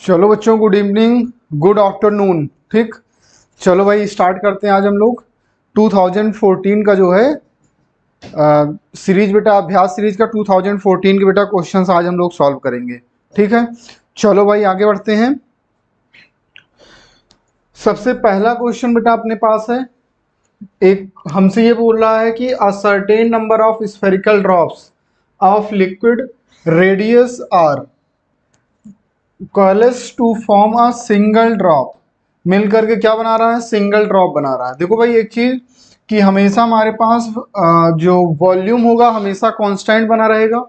चलो बच्चों, good evening, good afternoon. ठीक, चलो भाई स्टार्ट करते हैं। आज हम लोग 2014 का जो है सीरीज बेटा, अभ्यास सीरीज का 2014 के बेटा क्वेश्चंस आज हम लोग सॉल्व करेंगे। ठीक है, चलो भाई आगे बढ़ते हैं। सबसे पहला क्वेश्चन बेटा अपने पास है, एक हमसे ये बोल रहा है कि a certain number of spherical drops of liquid radius R coalesce to form a single drop. मिल करके क्या बना रहा है? सिंगल ड्रॉप बना रहा है। देखो भाई एक चीज कि हमेशा हमारे पास जो वॉल्यूम होगा हमेशा कांस्टेंट बना रहेगा।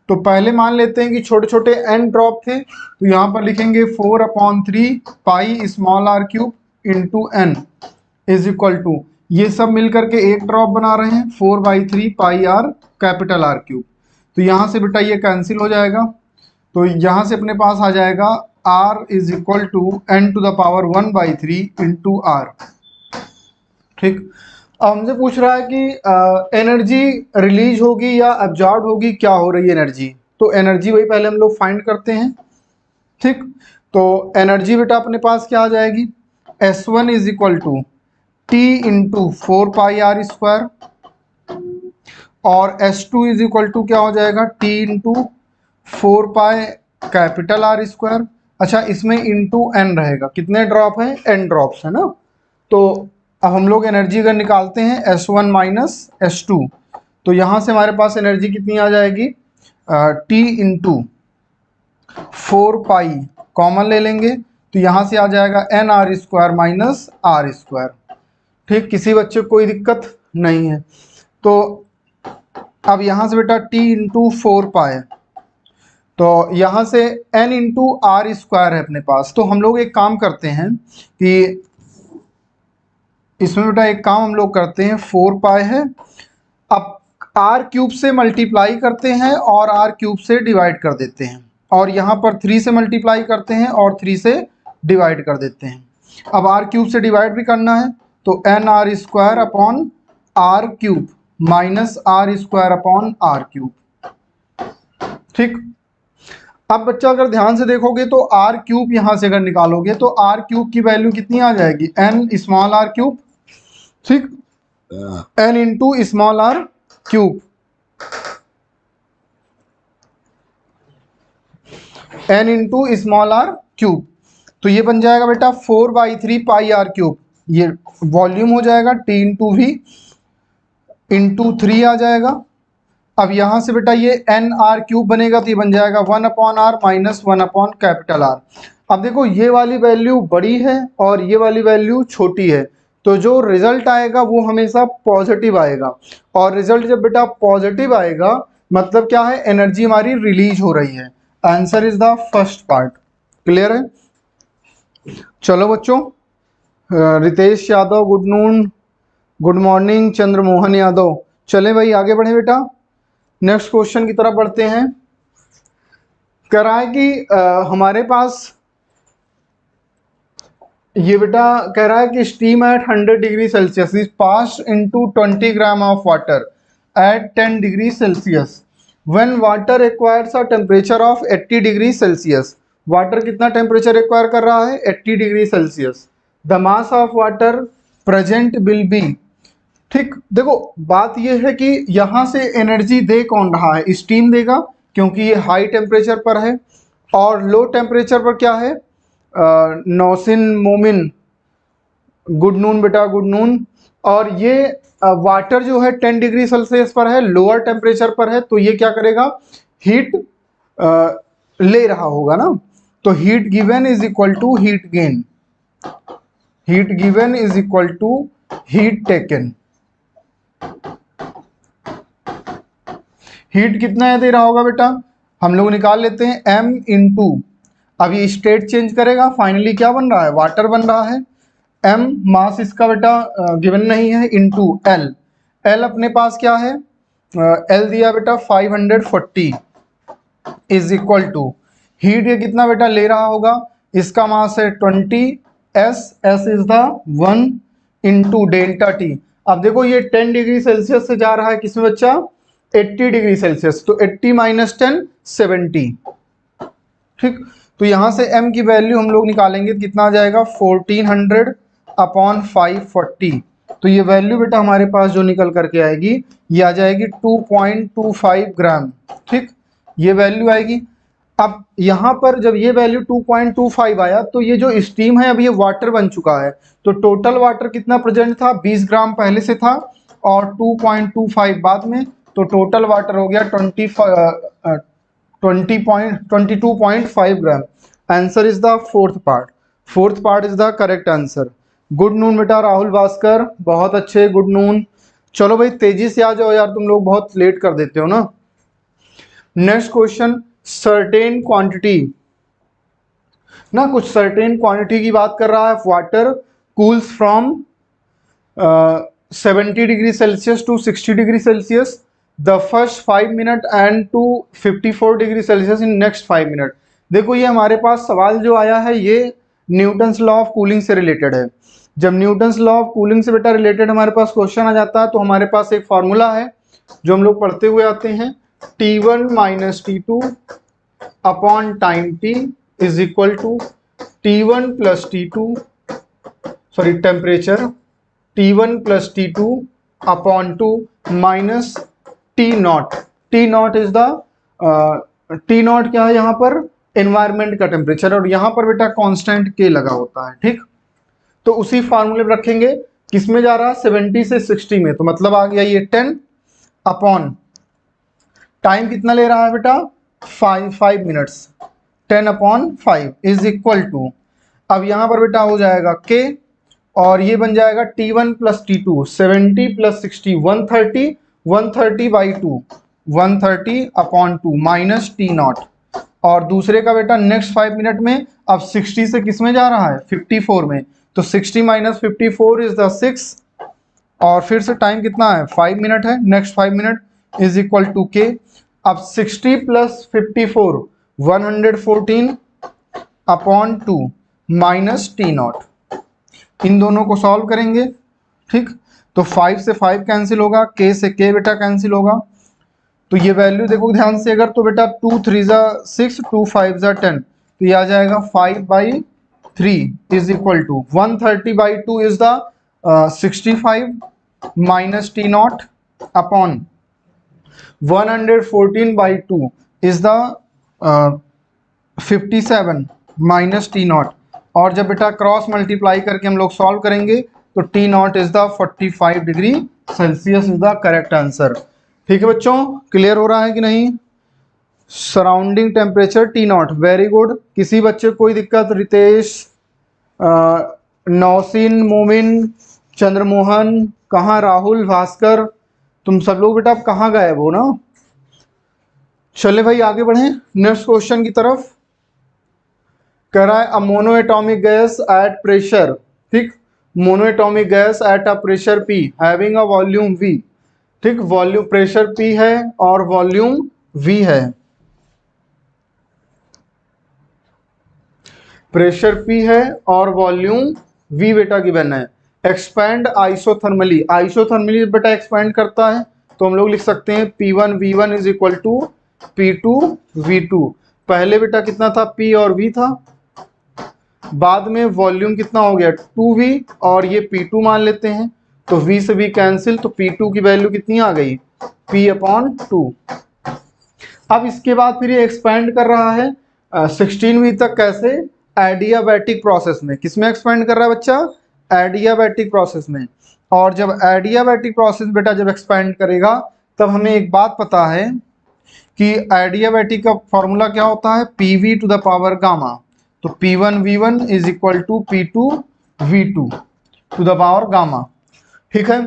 तो पहले मान लेते हैं कि छोटे छोटे n ड्रॉप थे, तो यहाँ पर लिखेंगे 4/3 pi small R cube into N is equal to, ये सब मिल करके एक ड्रॉप बना रहे हैं 4/3 पाई आर कैपिटल आर क्यूब। तो यहाँ से बेटा ये कैंसिल हो जाएगा, तो यहाँ से अपने पास आ जाएगा r is equal to n to the power 1/3 into R. ठीक, अब हमसे पूछ रहा है कि एनर्जी रिलीज होगी या एब्जॉर्ब होगी, क्या हो रही है एनर्जी। तो एनर्जी वही पहले हम लोग फाइंड करते हैं। ठीक, तो एनर्जी बेटा अपने पास क्या आ जाएगी, S1 is equal to T into 4πr², और S2 इज इक्वल टू क्या हो जाएगा, टी इंटू 4π कैपिटल R²। अच्छा, इसमें इंटू एन रहेगा, कितने ड्रॉप हैं, एन ड्रॉप्स है ना। तो अब हम लोग एनर्जी अगर निकालते हैं S1 माइनस S2, तो यहाँ से हमारे पास एनर्जी कितनी आ जाएगी, टी इंटू 4π कॉमन ले लेंगे, तो यहाँ से आ जाएगा NR² माइनस R²। ठीक, किसी बच्चे को कोई दिक्कत नहीं है। तो अब यहाँ से बेटा t इंटू 4π, तो यहाँ से n इंटू R² है अपने पास। तो हम लोग एक काम करते हैं कि इसमें बेटा एक काम हम लोग करते हैं, 4π है, अब R³ से मल्टीप्लाई करते हैं और R³ से डिवाइड कर देते हैं, और यहाँ पर 3 से मल्टीप्लाई करते हैं और 3 से डिवाइड कर देते हैं। अब R³ से डिवाइड भी करना है, तो NR² upon R³ minus R² upon R³। ठीक, अब बच्चा अगर ध्यान से देखोगे तो R³ यहाँ से अगर निकालोगे तो R³ की वैल्यू कितनी आ जाएगी, n स्मॉल R³। ठीक, n into small R³, n into small R³, तो ये बन जाएगा बेटा 4/3 पाई R³। ये वॉल्यूम हो जाएगा, t इंटू वी इंटू 3 आ जाएगा। अब यहाँ से बेटा ये NR³ बनेगा, तो ये बन जाएगा 1/r माइनस 1/R कैपिटल। अब देखो ये वाली वैल्यू बड़ी है और ये वाली वैल्यू छोटी है, तो जो रिजल्ट आएगा वो हमेशा पॉजिटिव आएगा, और रिजल्ट जब बेटा पॉजिटिव आएगा मतलब क्या है, एनर्जी हमारी रिलीज हो रही है। Answer is the first part. Clear है। चलो बच्चों, Ritesh Yadav good noon, good morning, Chandramohan Yadav. चले भाई आगे बढ़े बेटा, नेक्स्ट क्वेश्चन की तरफ बढ़ते हैं। कह रहा है कि हमारे पास ये बेटा कह रहा है कि steam eight 100 degree Celsius is passed into 20 gram of water at 10 degree Celsius when water acquires a temperature of 80 degree Celsius. Water कितना टेम्परेचर एक्वायर कर रहा है, 80 degree Celsius. The mass of water present will be. ठीक, देखो बात यह है कि यहाँ से एनर्जी दे कौन रहा है, स्टीम देगा, क्योंकि ये हाई टेम्परेचर पर है, और लो टेम्परेचर पर क्या है, नौसिन मोमिन गुड नून बेटा, गुड नून। और ये वाटर जो है 10 डिग्री सेल्सियस पर है, लोअर टेम्परेचर पर है, तो ये क्या करेगा, हीट ले रहा होगा ना। तो heat given is equal to heat gain, heat given is equal to heat taken. Heat कितना दे रहा होगा बेटा, हम लोग निकाल लेते हैं, m इंटू, अब ये स्टेट चेंज करेगा, फाइनली क्या बन रहा है, वाटर बन रहा है। m मास इसका बेटा गिवन नहीं है, इंटू l, l अपने पास क्या है, l दिया बेटा 540 इज इक्वल टू हीट, ये कितना बेटा ले रहा होगा, इसका मास है 20 s, s is the 1 into delta T. अब देखो ये 10 डिग्री सेल्सियस से जा रहा है किसमें बच्चा, 80 डिग्री सेल्सियस, तो 80 माइनस 10 70। ठीक, तो यहाँ से m की वैल्यू हम लोग निकालेंगे, कितना आ जाएगा 1400 अपॉन 540। तो ये वैल्यू बेटा हमारे पास जो निकल करके आएगी ये आ जाएगी 2.25 ग्राम। ठीक, ये वैल्यू आएगी। अब यहाँ पर जब ये वैल्यू 2.25 आया तो ये जो स्टीम है अब ये वाटर बन चुका है। तो टोटल वाटर कितना प्रेजेंट था, 20 ग्राम पहले से था और 2.25 बाद में, तो टोटल वाटर हो गया 22.5 ग्राम। Answer is the fourth part. Fourth part is the correct answer. Good noon बेटा राहुल भास्कर, बहुत अच्छे, गुड नून। चलो भाई तेजी से आ जाओ यार, तुम लोग बहुत लेट कर देते हो ना। नेक्स्ट क्वेश्चन, सर्टेन क्वांटिटी ना, कुछ सर्टेन क्वांटिटी की बात कर रहा है। Water cools from 70 degree Celsius to 60 degree Celsius the first 5 minute and to 54 degree Celsius in next 5 minute. देखो ये हमारे पास सवाल जो आया है ये न्यूटन्स लॉ ऑफ कूलिंग से रिलेटेड है। जब न्यूटन्स लॉ ऑफ कूलिंग से बेटा रिलेटेड हमारे पास क्वेश्चन आ जाता है तो हमारे पास एक फॉर्मूला है जो हम लोग पढ़ते हुए आते हैं, T1 minus T2 upon time T is equal to T1 plus T2, sorry temperature T1 plus T2 upon 2 minus T nought. T nought is the T nought क्या है यहाँ पर, एनवायरमेंट का टेम्परेचर, और यहाँ पर बेटा कांस्टेंट K लगा होता है। ठीक, तो उसी फार्मूले में रखेंगे, किसमें जा रहा है 70 से 60 में, तो मतलब आ गया ये 10 अपॉन टाइम कितना ले रहा है बेटा 5 minutes, 10 upon 5 is equal to, अब यहाँ पर बेटा हो जाएगा K और ये बन जाएगा T1 plus T2, 70 plus 60 130, 130 by 2 130 upon 2 minus T nought, और दूसरे का बेटा नेक्स्ट 5 मिनट में अब 60 से किस में जा रहा है 54 में, तो 60 माइनस 54 इज द 6, और फिर से टाइम कितना है 5 मिनट है, next 5 minute is equal to K। अब 60 plus 54 114 upon 2 minus T naught, इन दोनों को सॉल्व करेंगे। ठीक, तो 5 से 5 कैंसिल होगा, K से K बेटा कैंसिल होगा, तो ये वैल्यू देखो ध्यान से अगर, तो बेटा 2 3 जा 6 2 5 जा 10, तो ये आ जाएगा 5/3 is equal to 130/2 is the 65 minus T nought upon 114/2 is the 57 minus T nought, और जब बेटा क्रॉस मल्टीप्लाई करके हम लोग सॉल्व करेंगे तो T nought is the 45 degree Celsius is the correct answer. ठीक है बच्चों, क्लियर हो रहा है कि नहीं। Surrounding temperature T not, very good. किसी बच्चे को कोई दिक्कत, रितेश, नौसिन, मोमिन, चंद्रमोहन, कहाँ राहुल, भास्कर, तुम सब लोग बेटा आप कहाँ गए हो ना। चले भाई आगे बढ़े नेक्स्ट क्वेश्चन की तरफ। कह रहा है अ मोनोएटॉमिक गैस एट प्रेशर, ठीक, monoatomic gas at a pressure P having a volume V। ठीक, वॉल्यूम प्रेशर P है और वॉल्यूम V है, प्रेशर P है और वॉल्यूम V बेटा गिवन है। एक्सपैंड आइसोथर्मली, आइसोथर्मली बेटा एक्सपैंड करता है तो हम लोग लिख सकते हैं P1 V1 is equal to P2 V2। पहले बेटा कितना था P और V था, बाद में वॉल्यूम कितना हो गया 2V और ये P2 मान लेते हैं, तो V से V कैंसिल, तो P2 की वैल्यू कितनी आ गई P/2। अब इसके बाद फिर ये एक्सपैंड कर रहा है 16V तक, कैसे, एडियाबैटिक प्रोसेस में। किसमें एक्सपैंड कर रहा है बच्चा, एडियाबैटिक प्रोसेस में। और जब एडियाबैटिक प्रोसेस बेटा जब एक्सपैंड करेगा तब हमें एक बात पता है कि एडियाबैटिक का फॉर्मूला क्या होता है, PV to the power gamma, तो P1 V1 is equal to P2 V2 to the power gamma. ठीक है,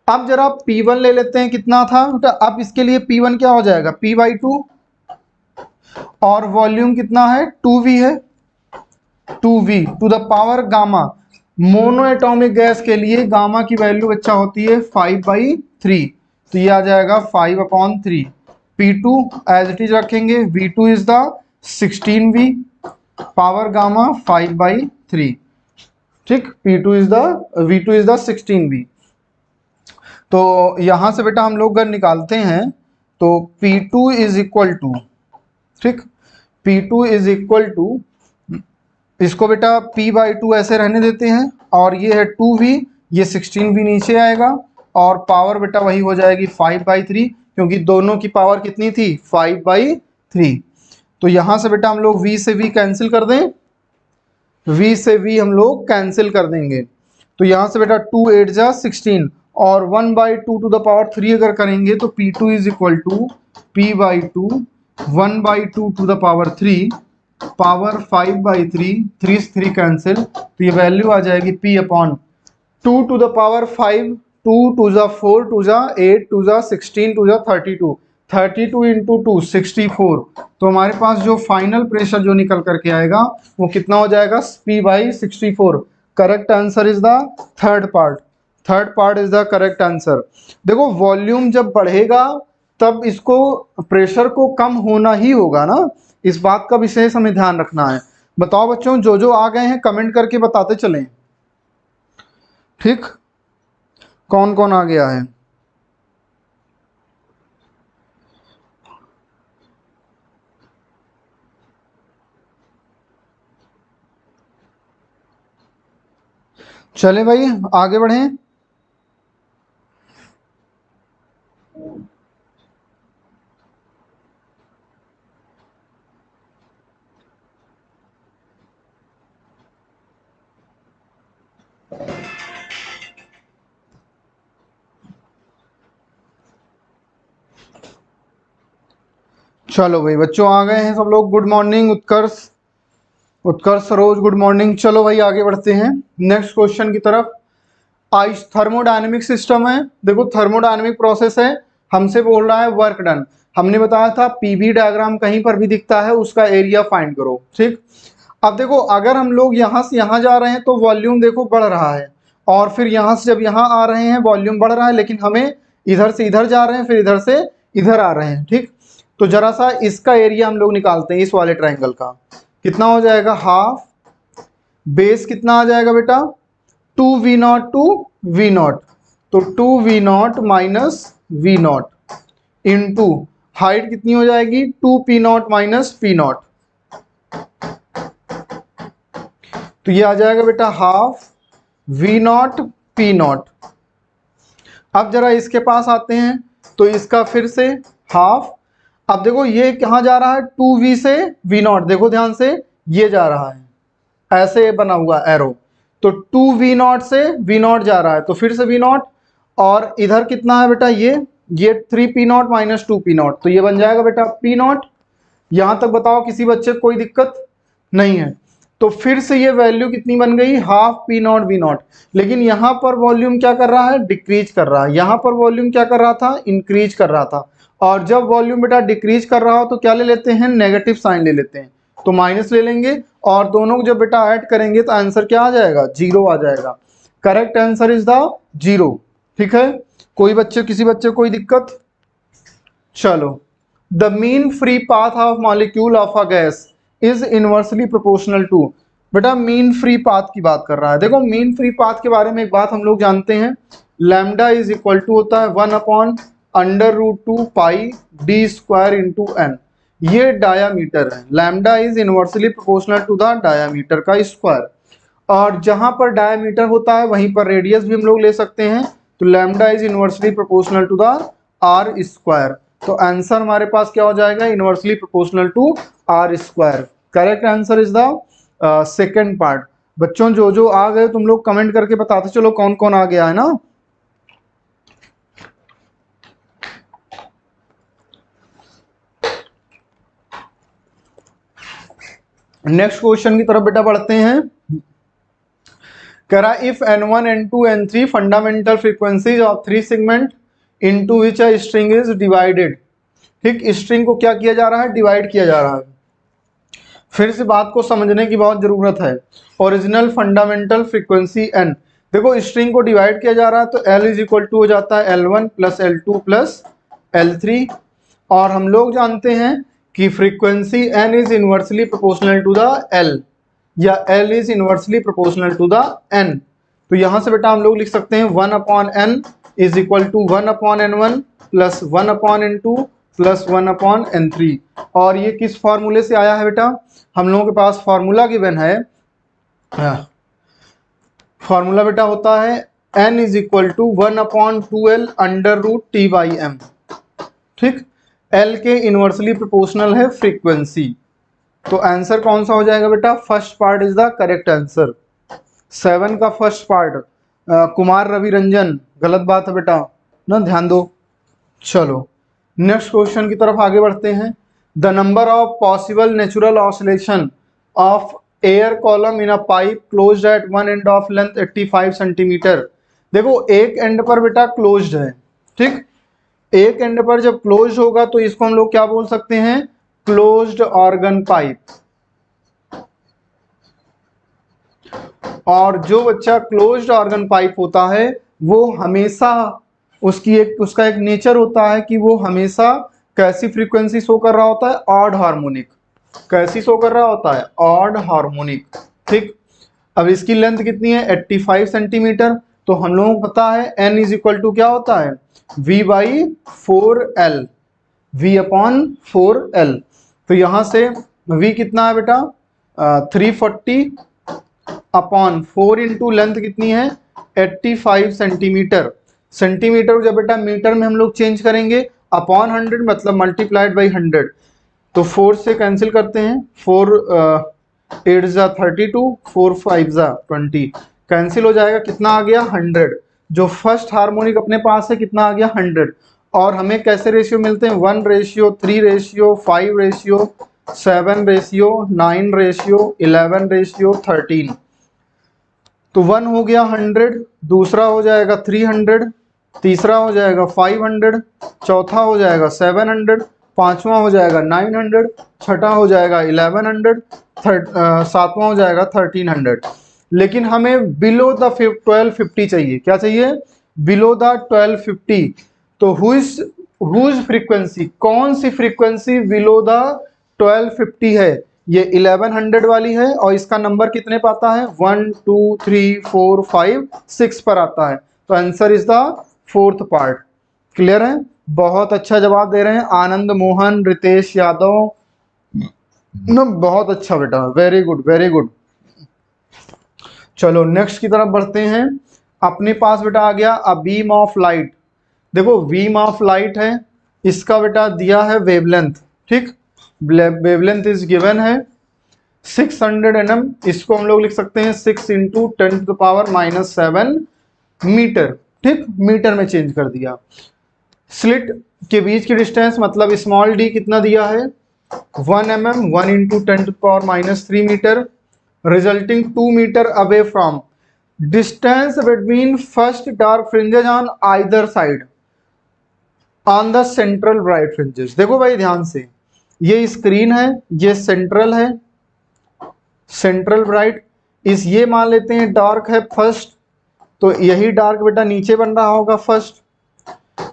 अब जरा P1 ले लेते हैं, कितना था बेटा, अब इसके लिए P1 क्या हो जाएगा P/2 और वॉल्यूम कितना है 2V है, 2V to the power gamma. Monoatomic gas के लिए गामा की वैल्यू बच्चा होती है 5/3, तो ये आ जाएगा 5/3। P2 एज इट इज रखेंगे, V2 is the 16V power gamma 5/3। ठीक, V2 इज द 16V। तो यहां से बेटा हम लोग अगर निकालते हैं तो P2 इज इक्वल टू, ठीक, P2 इज इक्वल टू, इसको बेटा P/2 ऐसे रहने देते हैं, और ये है 2V, ये 16V नीचे आएगा, और पावर बेटा वही हो जाएगी 5/3, क्योंकि दोनों की पावर कितनी थी 5/3। तो यहां से बेटा हम लोग V से V कैंसिल कर दें, V से V हम लोग कैंसिल कर देंगे। तो यहाँ से बेटा 2 8 जा 16, और 1/2 टू द पावर 3 अगर करेंगे तो P2 is equal to P/2 1/2 to the power 3 power 5/3, 3 से 3 कैंसिल, तो ये वैल्यू आ जाएगी P/2 टू द पावर 5, 2 2 जा 4, 2 जा 8, 2 जा 16, 2 जा 32, 32 इंटू 2 64। तो हमारे पास जो फाइनल प्रेशर जो निकल करके आएगा वो कितना हो जाएगा P/64। Correct answer is the third part, third part is the correct answer. देखो वॉल्यूम जब बढ़ेगा तब इसको प्रेशर को कम होना ही होगा ना, इस बात का विशेष हमें ध्यान रखना है। बताओ बच्चों, जो आ गए हैं कमेंट करके बताते चलें, ठीक, कौन कौन आ गया है। चले भाई आगे बढ़ें। चलो भाई बच्चों आ गए हैं सब लोग, गुड मॉर्निंग उत्कर्ष, उत्कर्ष सरोज गुड मॉर्निंग। चलो भाई आगे बढ़ते हैं नेक्स्ट क्वेश्चन की तरफ। आइस थर्मोडायनेमिक सिस्टम है, देखो थर्मोडायनेमिक प्रोसेस है, हमसे बोल रहा है वर्क डन। हमने बताया था पीवी डायग्राम कहीं पर भी दिखता है उसका एरिया फाइंड करो, ठीक। अब देखो अगर हम लोग यहाँ से यहाँ जा रहे हैं तो वॉल्यूम देखो बढ़ रहा है, और फिर यहाँ से जब यहाँ आ रहे हैं वॉल्यूम बढ़ रहा है, लेकिन हमें इधर से इधर जा रहे हैं फिर इधर से इधर आ रहे हैं, ठीक। तो जरा सा इसका एरिया हम लोग निकालते हैं, इस वाले ट्राइंगल का कितना हो जाएगा हाफ, बेस कितना आ जाएगा बेटा 2V0 टू V0, तो 2V0 minus V0 into height कितनी हो जाएगी 2P0 माइनस P0, तो ये आ जाएगा बेटा हाफ V0 P0। अब जरा इसके पास आते हैं तो इसका फिर से हाफ। अब देखो ये कहाँ जा रहा है 2V से V0, देखो ध्यान से ये जा रहा है ऐसे बना हुआ एरो, तो 2V0 से V0 जा रहा है, तो फिर से V0, और इधर कितना है बेटा ये 3P0 माइनस 2P0, तो ये बन जाएगा बेटा P0। यहां तक बताओ किसी बच्चे को कोई दिक्कत नहीं है। तो फिर से ये वैल्यू कितनी बन गई हाफ P0 V0, लेकिन यहाँ पर वॉल्यूम क्या कर रहा है डिक्रीज कर रहा है, यहाँ पर वॉल्यूम क्या कर रहा था इंक्रीज कर रहा था, और जब वॉल्यूम बेटा डिक्रीज कर रहा हो तो क्या ले लेते हैं नेगेटिव साइन ले लेते हैं, तो माइनस ले लेंगे, और दोनों को जब बेटा ऐड करेंगे तो आंसर क्या आ जाएगा 0 आ जाएगा। करेक्ट आंसर इज द 0, ठीक है। कोई बच्चे किसी बच्चे कोई दिक्कत। चलो the mean free path of molecule of a gas is inversely proportional to, बेटा मीन फ्री पाथ की बात कर रहा है। देखो मीन फ्री पाथ के बारे में एक बात हम लोग जानते हैं, लैम्डा इज इक्वल टू होता है 1/√2 pi d square into n, ये डायामीटर है, lambda is inversely proportional to the diameter का स्क्वायर, और जहां पर डायामीटर होता है वहीं पर रेडियस भी हम लोग ले सकते हैं, तो lambda is inversely proportional to the r square, तो आंसर हमारे पास क्या हो जाएगा inversely proportional to r square. Correct answer is the second part. बच्चों जो आ गए तुम लोग कमेंट करके बताते चलो कौन कौन आ गया है ना। नेक्स्ट क्वेश्चन की तरफ बेटा बढ़ते हैं। कह रहा if n1 n2 n3 fundamental frequencies of 3 segment into which a string is divided, ठीक, स्ट्रिंग को क्या किया जा रहा है डिवाइड किया जा रहा है। फिर से बात को समझने की बहुत जरूरत है। ओरिजिनल फंडामेंटल फ्रीक्वेंसी n, देखो स्ट्रिंग को डिवाइड किया जा रहा है तो L इज इक्वल टू हो जाता है L1 plus L2 plus L3, और हम लोग जानते हैं कि frequency n is inversely proportional to the L, या L is inversely proportional to the n, तो यहां से बेटा हम लोग लिख सकते हैं 1/n is equal to 1/n1 plus 1/n2 plus 1/n3। और ये किस फॉर्मूले से आया है बेटा? हम लोगों के पास फॉर्मूला गिवन है, फॉर्मूला बेटा होता है n is equal to 1/2l under root t/m। ठीक, l के इनवर्सली प्रोपोर्शनल है फ्रीक्वेंसी। तो आंसर कौन सा हो जाएगा बेटा? First part is the correct answer. 7 का फर्स्ट पार्ट कुमार रवि रंजन, गलत बात है बेटा ना, ध्यान दो। चलो नेक्स्ट क्वेश्चन की तरफ आगे बढ़ते हैं। The number of possible natural oscillation of air column in a pipe closed eight one end of length 85 centimetre. देखो एक एंड पर बेटा क्लोज्ड है, ठीक, एक एंड पर जब क्लोज होगा तो इसको हम लोग क्या बोल सकते हैं? Closed organ pipe. और जो बच्चा क्लोज्ड ऑर्गन पाइप होता है वो हमेशा उसका एक नेचर होता है कि वो हमेशा कैसी फ्रीक्वेंसी शो कर रहा होता है? Odd harmonic. कैसी शो कर रहा होता है? Odd harmonic. ठीक, अब इसकी लेंथ कितनी है? 85 सेंटीमीटर। तो हम लोगों को पता है n इज इक्वल टू क्या होता है? v/4l, v/4l। तो यहां से v कितना है बेटा? 340 अपॉन 4 इंटू लेंथ कितनी है? 85 सेंटीमीटर। सेंटीमीटर जब बेटा मीटर में हम लोग चेंज करेंगे, अपॉन 100 मतलब मल्टीप्लाइड बाई 100। तो 4 से कैंसिल करते हैं, 4 8 जा 32, 4 5 जा 20, कैंसिल हो जाएगा, कितना आ गया? 100। जो फर्स्ट हार्मोनिक अपने पास है कितना आ गया? 100। और हमें कैसे रेशियो मिलते हैं? 1:3:5:7:9:11:13। तो 1 हो गया 100, दूसरा हो जाएगा 300, तीसरा हो जाएगा 500, चौथा हो जाएगा 700, पांचवा हो जाएगा 900, छठा हो जाएगा 1100, सातवां हो जाएगा 1300। लेकिन हमें बिलो द 1250 चाहिए। क्या चाहिए? Below the 1250। तो हुज फ्रीक्वेंसी, कौन सी फ्रीक्वेंसी बिलो द 1250 है? ये 1100 वाली है और इसका नंबर कितने पर आता है? 1 2 3 4 5 6 पर आता है। तो answer is the fourth part. Clear है? बहुत अच्छा जवाब दे रहे हैं आनंद मोहन, रितेश यादव ना, बहुत अच्छा बेटा, वेरी गुड वेरी गुड। चलो नेक्स्ट की तरफ बढ़ते हैं। अपने पास बेटा आ गया अ बीम ऑफ लाइट। देखो बीम ऑफ लाइट है, इसका बेटा दिया है वेवलेंथ। ठीक, वेवलेंथ इज गिवन है 600 nm। इसको हम लोग लिख सकते हैं 6 इंटू 10⁻⁻7 मीटर। ठीक, मीटर में चेंज कर दिया। स्लिट के बीच की डिस्टेंस मतलब स्मॉल डी कितना दिया है? 1 mm, 1 into 10⁻³ metre, resulting 2 metre away from distance between first dark fringes on either side on the central bright fringes. देखो भाई ध्यान से, ये स्क्रीन है, ये सेंट्रल है, सेंट्रल ब्राइट। इस ये मान लेते हैं डार्क है फर्स्ट, तो यही डार्क बेटा नीचे बन रहा होगा फर्स्ट।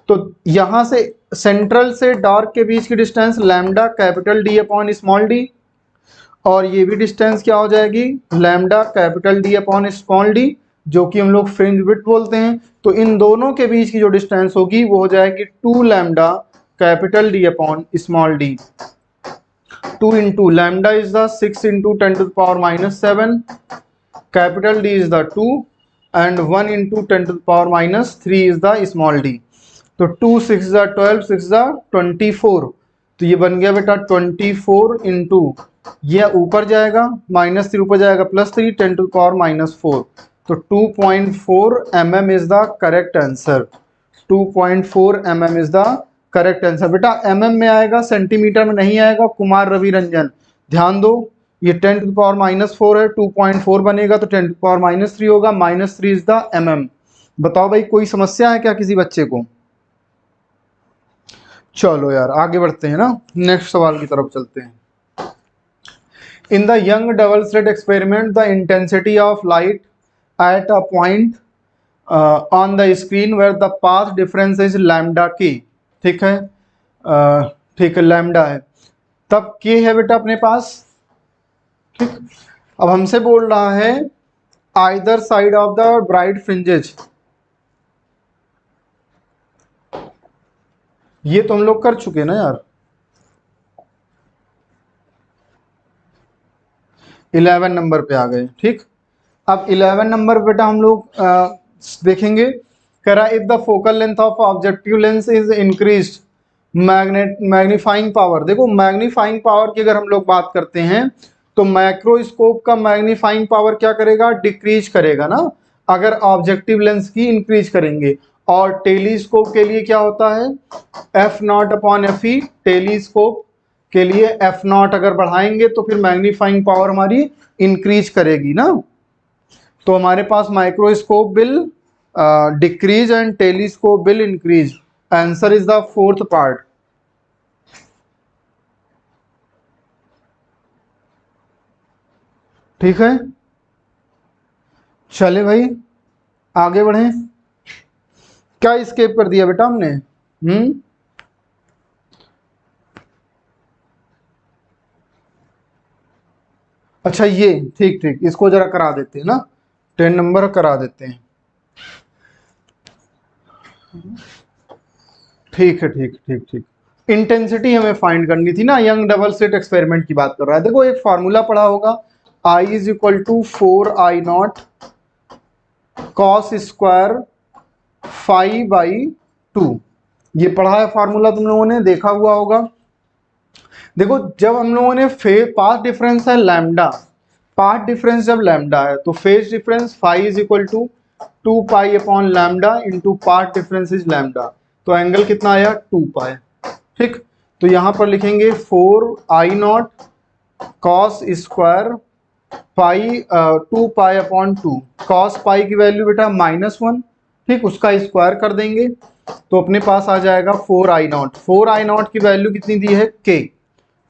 तो यहां से सेंट्रल से डार्क के बीच की distance lambda capital D upon small D, और ये भी डिस्टेंस क्या हो जाएगी? Lambda capital D upon small D, जो कि हम लोग फ्रिंज विड्थ बोलते हैं। तो इन दोनों के बीच की जो डिस्टेंस होगी वो हो जाएगी 2 lambda capital D upon small D. 2 into lambda is the 6 into 10⁻⁻7, capital D is the 2 and 1 into 10⁻³ is the small D. तो 2 6 ज़ा 12, 6 ज़ा 24। तो ये बन गया बेटा 24 इंटू, ये ऊपर जाएगा -3 ऊपर जाएगा +3 10⁻⁻4। तो 2.4 mm is the correct answer. 2.4 mm is the correct answer. बेटा mm में आएगा, सेंटीमीटर में नहीं आएगा। कुमार रवि रंजन ध्यान दो, ये 10⁻⁻4 है, 2.4 बनेगा तो 10⁻³ होगा, -3 इज द mm। बताओ भाई कोई समस्या है क्या किसी बच्चे को? चलो यार आगे बढ़ते हैं ना, नेक्स्ट सवाल की तरफ चलते हैं। In the Young double slit experiment the intensity of light at a point on the screen where the path difference is lambda के। ठीक है, ठीक है, लैम्डा है, तब के है बेटा अपने पास। ठीक, अब हमसे बोल रहा है either side of the bright fringes, ये तो हम लोग कर चुके ना यार। 11 नंबर पे आ गए। ठीक, अब 11 नंबर पे बेटा हम लोग देखेंगे, कह रहा if the focal length of objective lens is increased magnifying power. देखो मैग्नीफाइंग पावर की अगर हम लोग बात करते हैं तो माइक्रोस्कोप का मैग्नीफाइंग पावर क्या करेगा, डिक्रीज करेगा ना, अगर ऑब्जेक्टिव लेंस की इंक्रीज करेंगे। और टेलीस्कोप के लिए क्या होता है, F not upon F E. Telescope के लिए एफ नॉट अगर बढ़ाएंगे तो फिर मैग्नीफाइंग पावर हमारी इंक्रीज करेगी ना। तो हमारे पास microscope will decrease and telescope will increase. Answer is the fourth part. ठीक है, चले भाई आगे बढ़े। क्या स्केप कर दिया बेटा हमने? अच्छा ये ठीक ठीक, इसको जरा करा देते हैं ना, 10 नंबर करा देते हैं। ठीक है, ठीक ठीक ठीक। इंटेंसिटी हमें फाइंड करनी थी ना, यंग डबल स्लिट एक्सपेरिमेंट की बात कर रहा है। देखो एक फार्मूला पढ़ा होगा, I is equal to 4I0 cos square 5/2। ये पढ़ा है फार्मूला, तुम लोगों ने देखा हुआ होगा। देखो जब हम लोगों ने पाथ डिफरेंस है लैम्डा, पाथ डिफरेंस जब लैम्डा है तो phase difference phi is equal to 2 pi upon lambda into path difference is lambda. तो एंगल कितना आया, 2 पाई। ठीक, तो यहां पर लिखेंगे 4I0 cos square pi 2 pi upon 2। Cos pi की वैल्यू बेटा -1, ठीक, उसका स्क्वायर कर देंगे तो अपने पास आ जाएगा 4I0। 4I0 की वैल्यू कितनी दी है, k।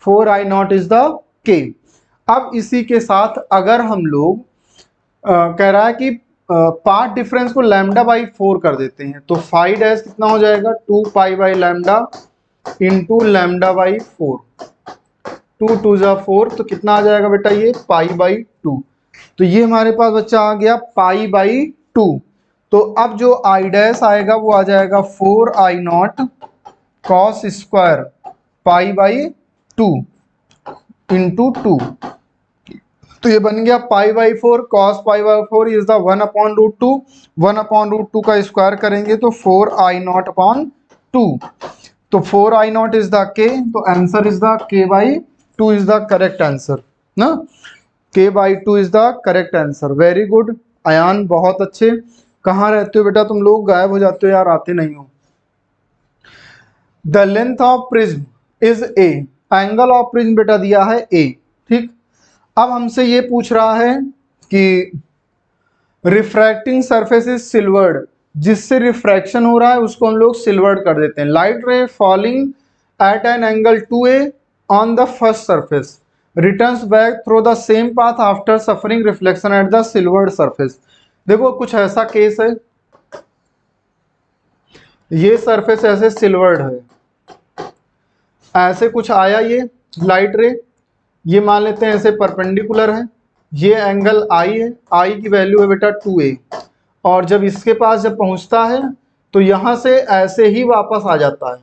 4I0 is the k। अब इसी के साथ अगर हम लोग कह रहा है कि पाथ डिफरेंस को λ/4 कर देते हैं तो फाई डैश कितना हो जाएगा, 2 पाई/λ इंटू λ/4। 2 2 जा 4 तो कितना आ जाएगा बेटा, ये π/2। तो ये हमारे पास बच्चा आ गया π/2। तो अब जो आई डैश आएगा वो आ जाएगा 4I0 कॉस स्क्वायर π/2 इंटू 2। तो ये बन गया π/4 कॉस π/4 इज द 1/√2। 1/√2 का स्क्वायर करेंगे तो 4I0/2। तो 4I0 इज द k, तो answer is the k/2 is the correct answer ना। k/2 is the correct answer. Very good Ayaan, बहुत अच्छे। कहाँ रहते हो बेटा तुम लोग, गायब हो जाते हो यार, आते नहीं हो। The length of prism is a. Angle of prism बेटा दिया है ए। ठीक, अब हमसे ये पूछ रहा है कि रिफ्रैक्टिंग सरफेस इज सिल्वर्ड, जिससे रिफ्रैक्शन हो रहा है उसको हम लोग सिल्वर्ड कर देते हैं। लाइट रे falling eight an angle 2a on the first surface returns back through the same path after suffering reflection at the silvered surface. देखो कुछ ऐसा केस है, ये सरफेस ऐसे सिल्वर्ड है, ऐसे कुछ आया ये लाइट रे, ये मान लेते हैं ऐसे परपेंडिकुलर है, ये एंगल आई है, आई की वैल्यू है बेटा 2a। और जब इसके पास जब पहुंचता है तो यहां से ऐसे ही वापस आ जाता है,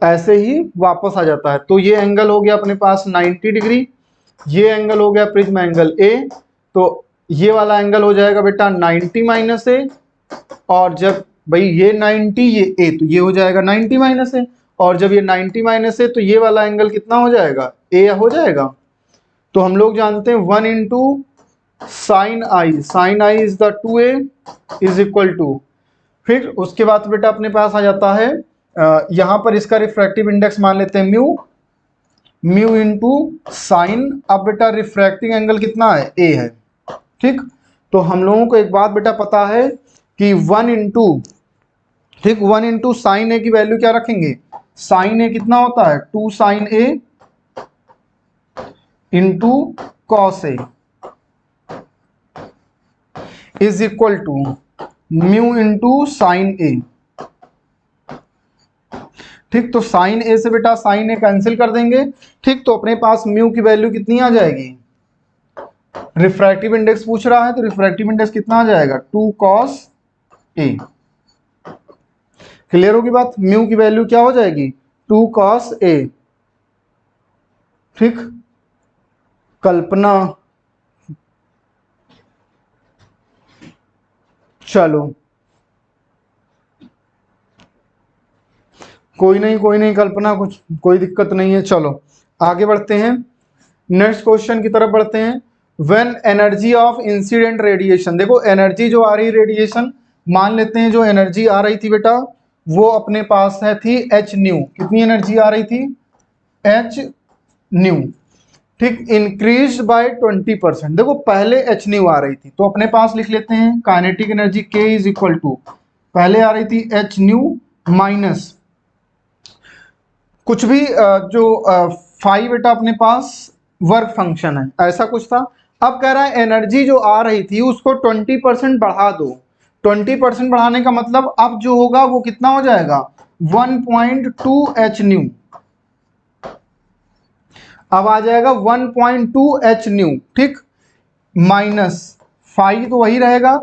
ऐसे ही वापस आ जाता है। तो ये एंगल हो गया अपने पास 90 डिग्री, ये एंगल हो गया प्रिज्म एंगल ए। तो ये वाला एंगल हो जाएगा बेटा 90 - a। और जब भाई ये 90 ये ए, तो ये हो जाएगा 90 - a। और जब ये 90 - a तो ये वाला एंगल कितना हो जाएगा, ए हो जाएगा। तो हम लोग जानते हैं 1 into sine I, sine I is the 2a is equal to, फिर उसके बाद बेटा अपने पास आ जाता है यहां पर इसका रिफ्रैक्टिव इंडेक्स मान लेते हैं म्यू, म्यू इंटू साइन। अब बेटा रिफ्रैक्टिंग एंगल कितना है, ए है। ठीक, तो हम लोगों को एक बात बेटा पता है कि 1 इंटू, ठीक, 1 इंटू साइन ए की वैल्यू क्या रखेंगे, साइन ए कितना होता है 2 sine A into cos A is equal to mu into sine A. ठीक, तो साइन ए से बेटा साइन ए कैंसिल कर देंगे। ठीक, तो अपने पास म्यू की वैल्यू कितनी आ जाएगी, रिफ्रैक्टिव इंडेक्स पूछ रहा है तो रिफ्रैक्टिव इंडेक्स कितना आ जाएगा 2 cos ए। क्लियर होगी बात। म्यू की वैल्यू क्या हो जाएगी 2 cos A। ठीक, कल्पना, चलो कोई नहीं कोई नहीं कल्पना, कुछ कोई दिक्कत नहीं है। चलो आगे बढ़ते हैं, नेक्स्ट क्वेश्चन की तरफ बढ़ते हैं। When energy of incident radiation, देखो एनर्जी जो आ रही रेडिएशन, मान लेते हैं जो एनर्जी आ रही थी बेटा वो अपने पास है थी एच न्यू। कितनी एनर्जी आ रही थी एच न्यू। ठीक, इंक्रीज बाय 20%। देखो पहले एच न्यू आ रही थी तो अपने पास लिख लेते हैं काइनेटिक एनर्जी के इज इक्वल टू, पहले आ रही थी एच न्यू माइनस कुछ भी जो फाइव बेटा अपने पास वर्क फंक्शन है, ऐसा कुछ था। अब कह रहा है एनर्जी जो आ रही थी उसको 20% बढ़ा दो। 20% बढ़ाने का मतलब अब जो होगा वो कितना हो जाएगा 1.2 एच न्यू। अब आ जाएगा 1.2 एच न्यू। ठीक, माइनस फाइव तो वही रहेगा,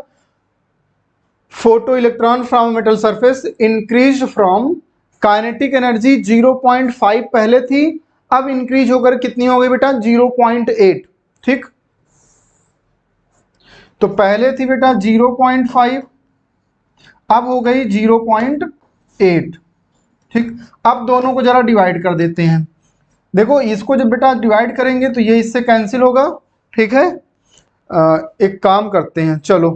photo electron from metal surface increase from, kinetic energy 0.5 पहले थी, अब इंक्रीज होकर कितनी हो गई बेटा 0.8। ठीक, तो पहले थी बेटा 0.5, अब हो गई 0.8। ठीक, अब दोनों को जरा डिवाइड कर देते हैं। देखो इसको जब बेटा डिवाइड करेंगे तो ये इससे कैंसिल होगा। ठीक है, एक काम करते हैं, चलो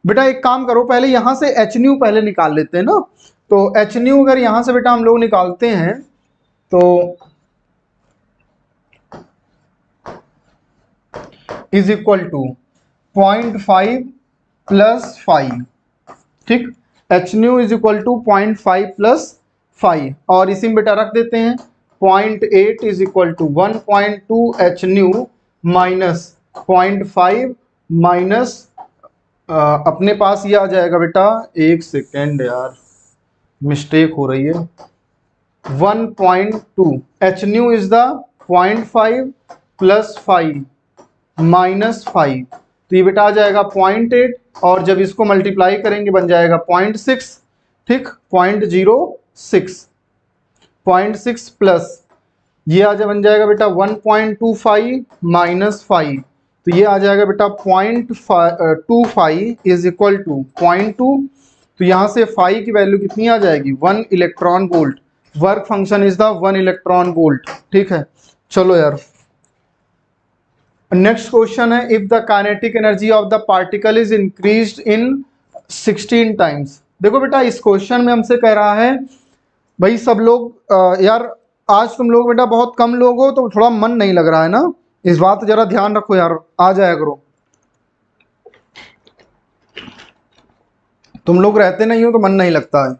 बेटा एक काम करो, पहले यहां से एच न्यू पहले निकाल लेते हैं ना। तो एच न्यू अगर यहां से बेटा हम लोग निकालते हैं तो इज इक्वल टू 0.5 प्लस 5। ठीक, H nu is equal to 0.5 plus 5 और इसी में बेटा रख देते हैं 0.8 is equal to 1.2 H nu minus 0.5 minus अपने पास ये आ जाएगा बेटा, एक सेकेंड यार मिस्टेक हो रही है, 1.2 H nu is the 0.5 plus 5 minus 5, तो ये बेटा आ जाएगा 0.8 और जब इसको मल्टीप्लाई करेंगे बन जाएगा 0.6। ठीक, 0.06 प्लस ये आ जाए बन जाएगा बेटा 1.25 माइनस 5, तो ये आ जाएगा बेटा 0.25 इज इक्वल टू 0.2। तो यहाँ से 5 की वैल्यू कितनी आ जाएगी 1 electron volt. Work function is the 1 electron volt. ठीक है, चलो यार नेक्स्ट क्वेश्चन है, if the kinetic energy of the particle is increased in 16 times. देखो बेटा इस क्वेश्चन में हमसे कह रहा है भाई सब लोग यार आज तुम लोग बेटा बहुत कम लोग हो तो थोड़ा मन नहीं लग रहा है ना, इस बात जरा ध्यान रखो यार, आ जाया करो। तुम लोग रहते नहीं हो तो मन नहीं लगता है।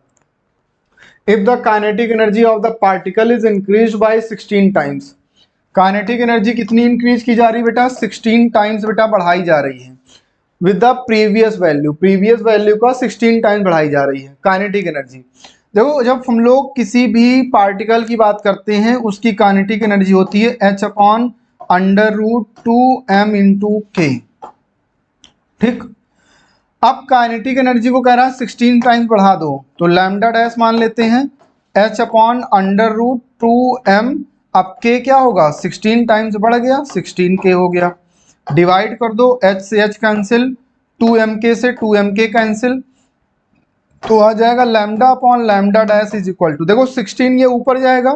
If the kinetic energy of the particle is increase by 16 times, kinetic energy कितनी इंक्रीज की जा रही है बेटा 16 टाइम्स बेटा बढ़ाई जा रही है with the previous value, previous value का 16 टाइम्स बढ़ाई जा रही है काइनेटिक एनर्जी। देखो जब हम लोग किसी भी पार्टिकल की बात करते हैं उसकी काइनेटिक एनर्जी होती है h upon under root 2m into K. ठीक, अब काइनेटिक एनर्जी को कह रहा है 16 टाइम्स बढ़ा दो, तो लैम्डा डैश मान लेते हैं h upon under root 2m। अब k क्या होगा 16 टाइम्स बढ़ गया 16k हो गया, डिवाइड कर दो h से h कैंसिल, 2mk से 2mk कैंसिल, तो आ जाएगा lambda upon lambda dash is equal to, देखो 16 ये ऊपर जाएगा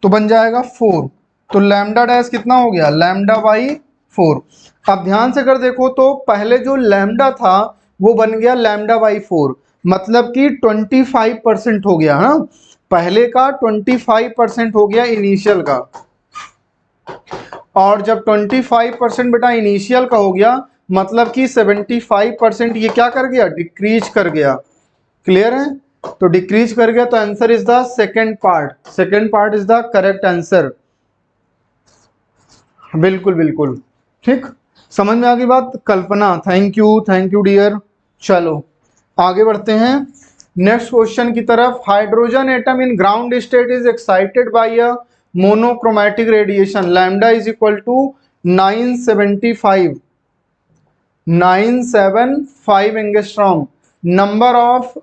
तो बन जाएगा 4, तो लैम्डा डैश कितना हो गया लैम्डा बाई 4। अब ध्यान से अगर देखो तो पहले जो लैम्डा था वो बन गया लैम्डा बाई 4, मतलब कि 25% हो गया। हाँ, पहले का 25% हो गया इनिशियल का, और जब 25% बेटा इनिशियल का हो गया मतलब कि 75% ये क्या कर गया डिक्रीज कर गया। क्लियर है, तो डिक्रीज कर गया तो answer is the second part, second part is the correct answer. बिल्कुल बिल्कुल ठीक, समझ में आ गई बात कल्पना, थैंक यू डियर। चलो आगे बढ़ते हैं नेक्स्ट क्वेश्चन की तरफ। Hydrogen atom in ground state is excited by a monochromatic radiation, lambda is equal to 975 angstrom, number of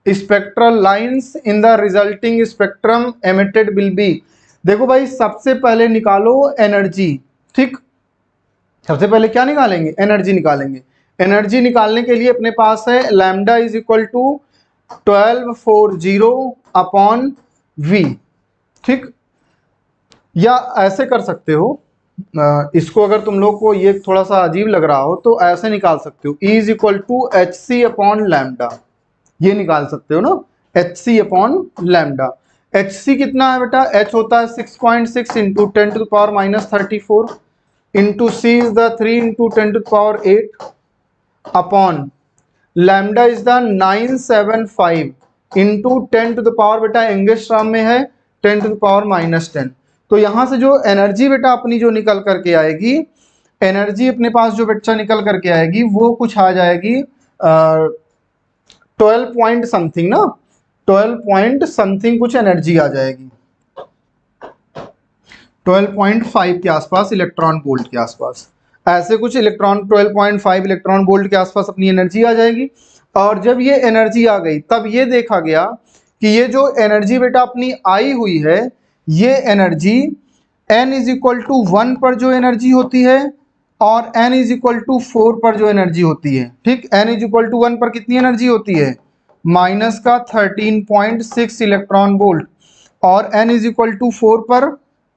spectral lines in the resulting spectrum emitted will be. देखो भाई सबसे पहले निकालो एनर्जी, ठीक। सबसे पहले क्या निकालेंगे? एनर्जी निकालेंगे। एनर्जी निकालने के लिए अपने पास है lambda is equal to 1240 upon V, ठीक। या ऐसे कर सकते हो, इसको अगर तुम लोग को ये थोड़ा सा अजीब लग रहा हो तो ऐसे निकाल सकते हो, E is equal to H C upon lambda, ये निकाल सकते हो ना, H C upon lambda. H C कितना है बेटा? एच होता है 6.6 into 10⁻34 into C is the 3 into 10⁸ upon lambda is the 975 into 10⁻, बेटा यंगेस्ट टर्म में है 10⁻⁻10। तो यहां से जो एनर्जी बेटा अपनी जो निकल करके आएगी, एनर्जी अपने पास जो बच्चा निकल करके आएगी वो कुछ आ जाएगी 12 पॉइंट समथिंग ना, 12 पॉइंट समथिंग कुछ एनर्जी आ जाएगी, 12.5 के आसपास इलेक्ट्रॉन वोल्ट के आसपास, ऐसे कुछ इलेक्ट्रॉन 12.5 इलेक्ट्रॉन वोल्ट के आसपास अपनी एनर्जी आ जाएगी। और जब ये एनर्जी आ गई तब ये देखा गया कि ये जो एनर्जी बेटा अपनी आई हुई है, ये energy n is equal to 1 पर जो एनर्जी होती है और n इज इक्वल टू 4 पर जो एनर्जी होती है, ठीक। n इज इक्वल टू 1 पर कितनी एनर्जी होती है? माइनस का 13.6 इलेक्ट्रॉन वोल्ट, और n इज इक्वल टू 4 पर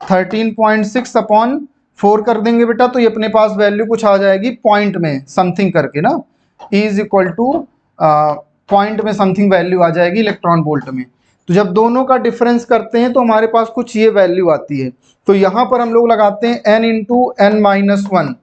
13.6 अपॉन 4 कर देंगे बेटा तो ये अपने पास वैल्यू कुछ आ जाएगी पॉइंट में समथिंग करके ना, E is equal two point में समथिंग वैल्यू आ जाएगी इलेक्ट्रॉन वोल्ट में। तो जब दोनों का डिफरेंस करते हैं तो हमारे पास कुछ ये वैल्यू आती है। तो यहां पर हम लोग लगाते हैं n into n minus 1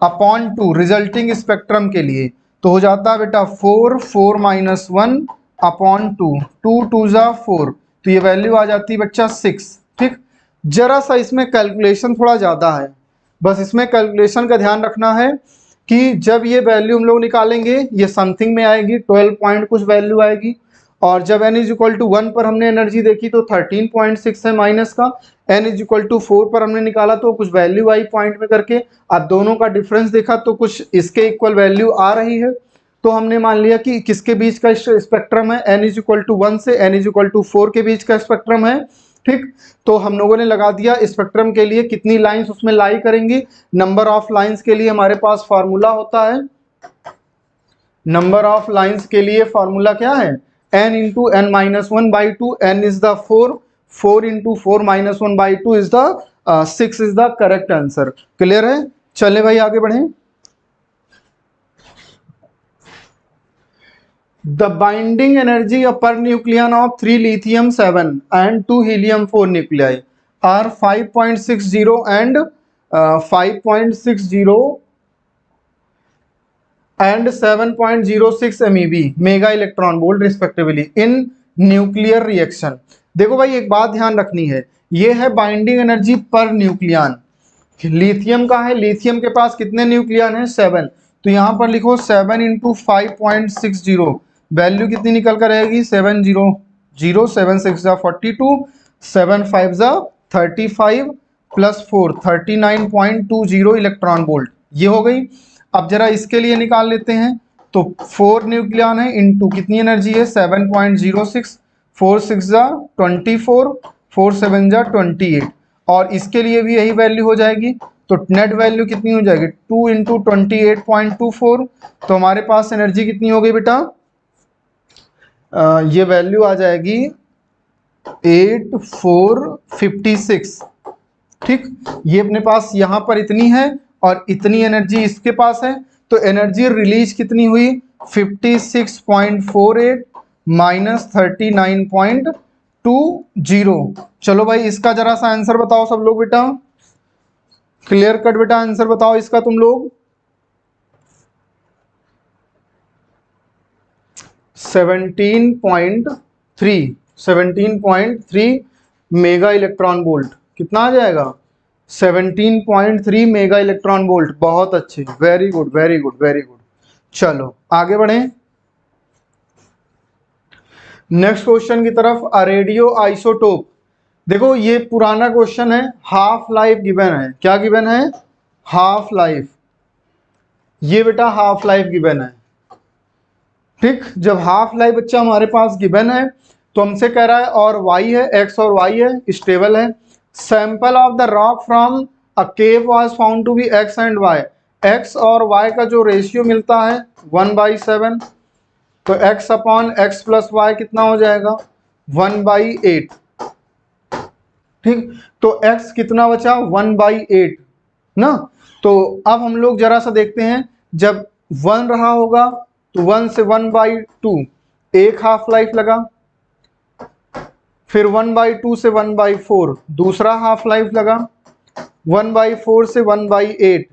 upon 2 resulting spectrum के लिए, तो हो जाता है बेटा 4 माइनस 1 अपॉन 2, 2 जा 4, तो ये वैल्यू आ जाती है बच्चा 6, ठीक। जरा सा इसमें कैलकुलेशन थोड़ा ज़्यादा है, बस इसमें कैलकुलेशन का ध्यान रखना है कि जब ये वैल्यू हम लोग निकालेंगे ये समथिंग में आएगी, 12 पॉइंट कुछ वैल्यू आएगी, और जब n इज इक्वल टू 1 पर हमने एनर्जी देखी तो 13.6 है माइनस का, n इज इक्वल टू 4 पर हमने निकाला तो कुछ वैल्यू आई पॉइंट में करके, अब दोनों का डिफरेंस देखा तो कुछ इसके इक्वल वैल्यू आ रही है, तो हमने मान लिया कि किसके बीच का स्पेक्ट्रम है, n इज इक्वल टू 1 से n इज इक्वल टू 4 के बीच का स्पेक्ट्रम है, ठीक। तो हम लोगों ने लगा दिया स्पेक्ट्रम के लिए कितनी लाइंस उसमें लाई करेंगी। नंबर ऑफ लाइंस के लिए हमारे पास फार्मूला होता है, नंबर ऑफ लाइंस के लिए फार्मूला क्या है? n into N minus 1 by 2, n is the 4, 4 into 4 minus 1 by 2 is the 6 is the correct answer. Clear है? चले भाई आगे बढ़ें। The binding energy per nucleon of 3 lithium 7 and 2 helium 4 nuclei are 5.60 and 5.60 and 7.06 MeV mega electron volt respectively in nuclear reaction. देखो भाई एक बात ध्यान रखनी है, ये है binding energy per nucleon. Lithium का है, लिथियम के पास कितने न्यूक्लियन है? 7, तो यहाँ पर लिखो 7 इंटू 5.60, वैल्यू कितनी निकल कर आएगी? 700, 7 6 42, 7 5 35 प्लस 4 39.20 इलेक्ट्रॉन वोल्ट, ये हो गई। अब जरा इसके लिए निकाल लेते हैं, तो 4 न्यूक्लियन है इंटू कितनी एनर्जी है? 7.06, 4 6 24, 4 7 28, और इसके लिए भी यही वैल्यू हो जाएगी, तो नेट वैल्यू कितनी हो जाएगी? 2 इंटू 28.24, तो हमारे पास एनर्जी कितनी हो गई बेटा? ये वैल्यू आ जाएगी 8456, ठीक। ये अपने पास यहाँ पर इतनी है और इतनी एनर्जी इसके पास है, तो एनर्जी रिलीज कितनी हुई? 56.48 माइनस 39.20। चलो भाई इसका जरा सा आंसर बताओ सब लोग बेटा, क्लियर कट बेटा आंसर बताओ इसका तुम लोग। 17.3 मेगा इलेक्ट्रॉन वोल्ट, कितना आ जाएगा? 17.3 मेगा इलेक्ट्रॉन वोल्ट। बहुत अच्छे, very good very good very good. चलो आगे बढ़ें नेक्स्ट क्वेश्चन की तरफ। रेडियो आइसोटोप, देखो ये पुराना क्वेश्चन है, हाफ लाइफ गिवन है। क्या गिवन है? Half life. ये बेटा हाफ लाइफ गिवन है, ठीक, जब हाफ लाइफ बच्चा हमारे पास गिवन है तो हमसे कह रहा है और y है, x और y है, स्टेबल है। Sample of the rock from a cave was found to be x and y, x और y का जो रेशियो मिलता है 1/7, तो x upon x plus Y कितना हो जाएगा 1/8। ठीक, तो x कितना बचा 1/8 ना। तो अब हम लोग जरा सा देखते हैं, जब 1 रहा होगा तो 1 से 1/2 एक हाफ लाइफ लगा, फिर 1/2 से 1/4 दूसरा हाफ लाइफ लगा, 1/4 से 1/8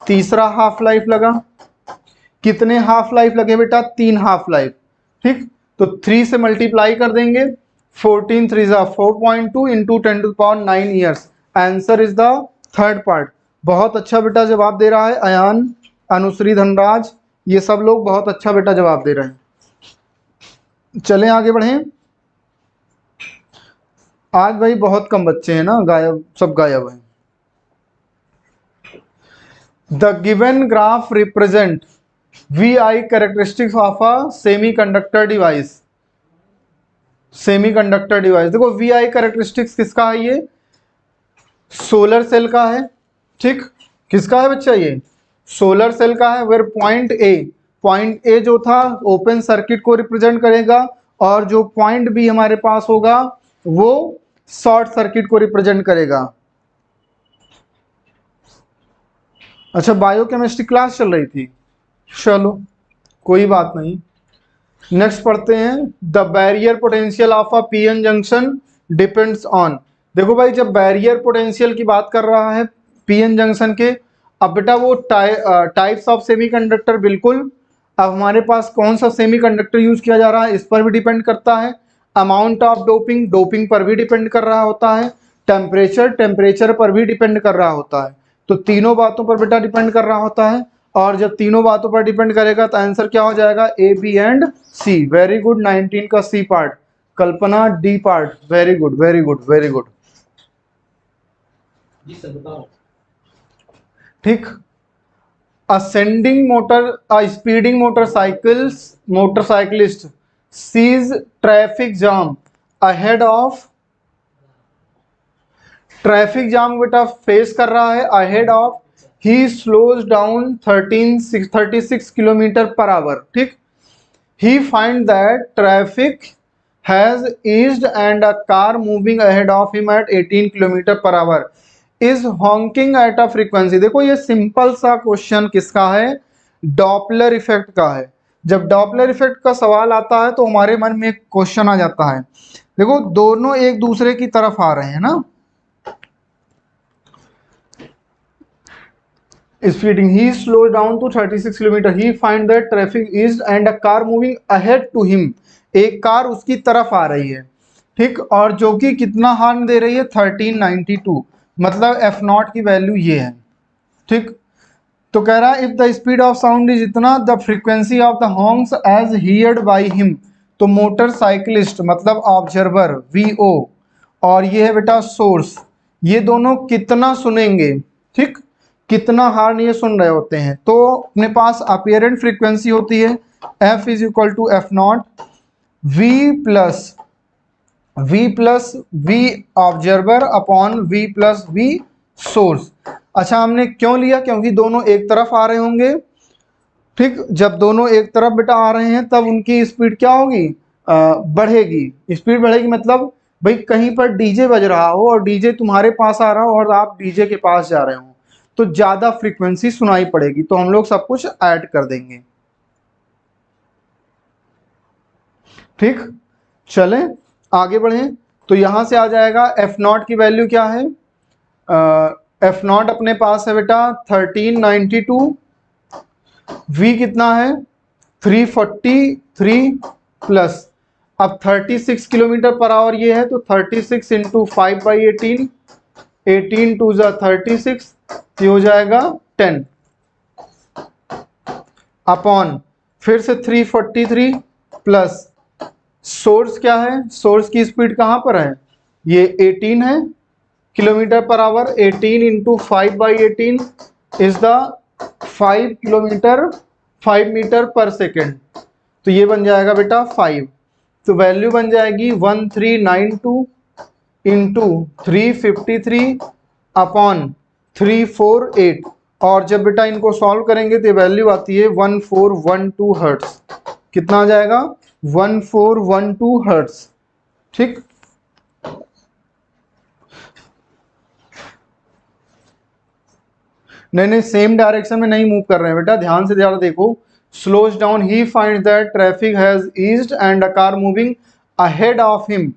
तीसरा हाफ लाइफ लगा। कितने हाफ लाइफ लगे बेटा 3 हाफ लाइफ। ठीक, तो 3 से मल्टीप्लाई कर देंगे, 14 3 4.2 into 10⁹ years. Answer is the third part. बहुत अच्छा बेटा जवाब दे रहा है अयान, अनुश्री, धनराज, ये सब लोग बहुत अच्छा बेटा जवाब दे रहे हैं। चलें आगे बढ़ें। आज भाई बहुत कम बच्चे हैं ना, गायब, सब गायब हैं। The given graph represent VI characteristics of a semiconductor device. Semiconductor device, देखो VI कैरेक्टरिस्टिक्स किसका है, ये सोलर सेल का है। ठीक, किसका है बच्चा, ये सोलर सेल का है। वेर पॉइंट ए जो था ओपन सर्किट को रिप्रेजेंट करेगा, और जो पॉइंट बी हमारे पास होगा वो शॉर्ट सर्किट को रिप्रेजेंट करेगा। अच्छा, बायोकेमिस्ट्री क्लास चल रही थी, चलो कोई बात नहीं। नेक्स्ट पढ़ते हैं, the barrier potential of a PN junction depends on. देखो भाई, जब बैरियर पोटेंशियल की बात कर रहा है पीएन जंक्शन के, अब बेटा वो टाइप्स ऑफ सेमीकंडक्टर, बिल्कुल। अब हमारे पास कौन सा सेमीकंडक्टर यूज किया जा रहा है इस पर भी डिपेंड करता है। अमाउंट ऑफ डोपिंग पर भी डिपेंड कर रहा होता है। टेम्परेचर पर भी डिपेंड कर रहा होता है। तो तीनों बातों पर बेटा डिपेंड कर रहा होता है, और जब तीनों बातों पर डिपेंड करेगा तो आंसर क्या हो जाएगा, A, B and C. Very good, 19 का C part. Kalpana D part, very good very good very good. ठीक, ascending motor, a speeding motorcyclist sees traffic jam ahead of, traffic jam बेटा फेस कर रहा है ahead of, he slows down 36 kilometre per hour. ठीक, he find that traffic has eased and a car moving ahead of him at 18 kilometre per hour is honking at a frequency. देखो ये simple सा question किसका है, Doppler effect का है। जब Doppler effect का सवाल आता है तो हमारे मन में एक क्वेश्चन आ जाता है, देखो दोनों एक दूसरे की तरफ आ रहे हैं ना, speeding, he slow down to 36 kilometre, he find that traffic is end a car moving ahead to him, एक कार उसकी तरफ आ रही है। ठीक, और जो कि कितना हार्न दे रही है 1392, मतलब एफ नॉट की वैल्यू ये है। ठीक, तो कह रहा है if the speed of sound is इतना, the frequency of the horns as heard by him, तो मोटरसाइकिलिस्ट मतलब ऑब्जर्वर VO, और ये है बेटा सोर्स, ये दोनों कितना सुनेंगे। ठीक, कितना हार्न ये सुन रहे होते हैं। तो अपने पास अपीयरेंट फ्रीक्वेंसी होती है F is equal to F nought V plus V observer upon V plus V source. अच्छा, हमने क्यों लिया, क्योंकि दोनों एक तरफ आ रहे होंगे। ठीक, जब दोनों एक तरफ बेटा आ रहे हैं तब उनकी स्पीड क्या होगी, बढ़ेगी। स्पीड बढ़ेगी मतलब भाई कहीं पर डीजे बज रहा हो और डीजे तुम्हारे पास आ रहा हो और आप डीजे के पास जा रहे हो तो ज्यादा फ्रीक्वेंसी सुनाई पड़ेगी, तो हम लोग सब कुछ ऐड कर देंगे। ठीक, चलें आगे बढ़ें। तो यहां से आ जाएगा एफ नॉट की वैल्यू क्या है, एफ नॉट अपने पास है बेटा 1392, V कितना है 343 प्लस, अब 36 किलोमीटर पर आवर ये है, तो 36 इंटू 5/18, 18 टू जा 36, ये हो जाएगा 10 अपॉन फिर से 343 प्लस सोर्स क्या है, सोर्स की स्पीड कहां पर है, ये 18 है kilometre per hour, 18 into 5/18 is the 5 metre per second. तो ये बन जाएगा बेटा 5। तो वैल्यू बन जाएगी 1392 इंटू 353 अपॉन 348। और जब बेटा इनको सॉल्व करेंगे तो वैल्यू आती है 1412 हर्ट्स। कितना आ जाएगा? 1412 हर्ट्स। ठीक, नहीं सेम डायरेक्शन में नहीं मूव कर रहे हैं बेटा, ध्यान से ज़्यादा देखो। Slows down, he find that traffic has eased and a car moving ahead of him.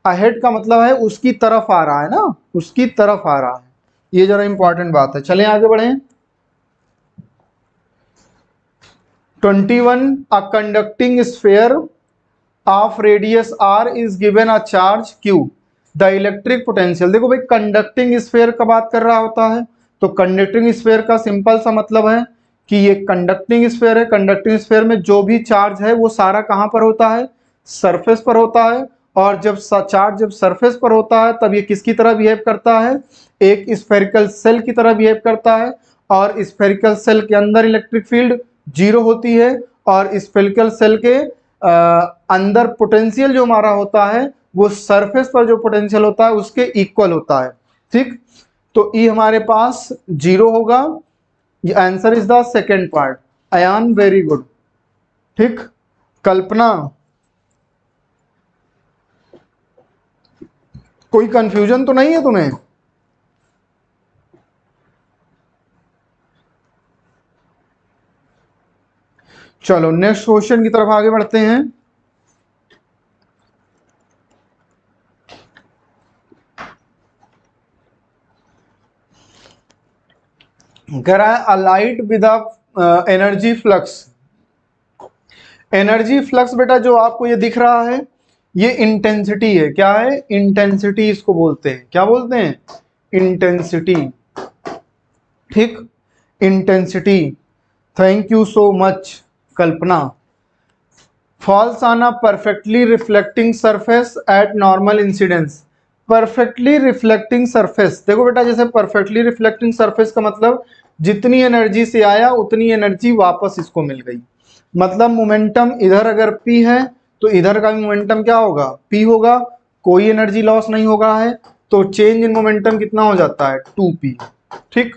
Ahead का मतलब है उसकी तरफ आ रहा है ना, उसकी तरफ आ रहा है। ये जरा इंपॉर्टेंट बात है। चलें आगे बढ़ें। 21, a conducting sphere of radius r is given a charge q, the electric potential. देखो भाई, कंडक्टिंग स्फीयर का बात कर रहा होता है, तो कंडक्टिंग स्फीयर का सिंपल सा मतलब है कि ये कंडक्टिंग स्फीयर है। कंडक्टिंग स्फीयर में जो भी चार्ज है वो सारा कहाँ पर होता है? सरफेस पर होता है। और जब चार्ज जब सरफेस पर होता है तब ये किसकी तरह बिहेव करता है? एक स्फेरिकल सेल की तरह बिहेव करता है। और स्फेरिकल सेल के अंदर इलेक्ट्रिक फील्ड 0 होती है, और स्फेरिकल सेल के अंदर पोटेंशियल जो हमारा होता है वो सरफेस पर जो पोटेंशियल होता है उसके इक्वल होता है। ठीक, तो ई हमारे पास 0 होगा। ये answer is the second part. Ayaan very good. ठीक, कल्पना कोई कंफ्यूजन तो नहीं है तुम्हें? चलो नेक्स्ट क्वेश्चन की तरफ आगे बढ़ते हैं। कह रहा है a light with energy flux. Energy flux बेटा जो आपको ये दिख रहा है ये इंटेंसिटी है। क्या है? इंटेंसिटी इसको बोलते हैं। क्या बोलते हैं? इंटेंसिटी। ठीक, intensity. Thank you so much Kalpana. Falls on a perfectly reflecting surface at normal incidence. Perfectly reflecting surface, देखो बेटा जैसे परफेक्टली रिफ्लेक्टिंग सरफेस का मतलब जितनी एनर्जी से आया उतनी एनर्जी वापस इसको मिल गई। मतलब मोमेंटम इधर अगर P है तो इधर का भी मोमेंटम क्या होगा? P होगा। कोई एनर्जी लॉस नहीं होगा है, तो चेंज इन मोमेंटम कितना हो जाता है? 2P। ठीक,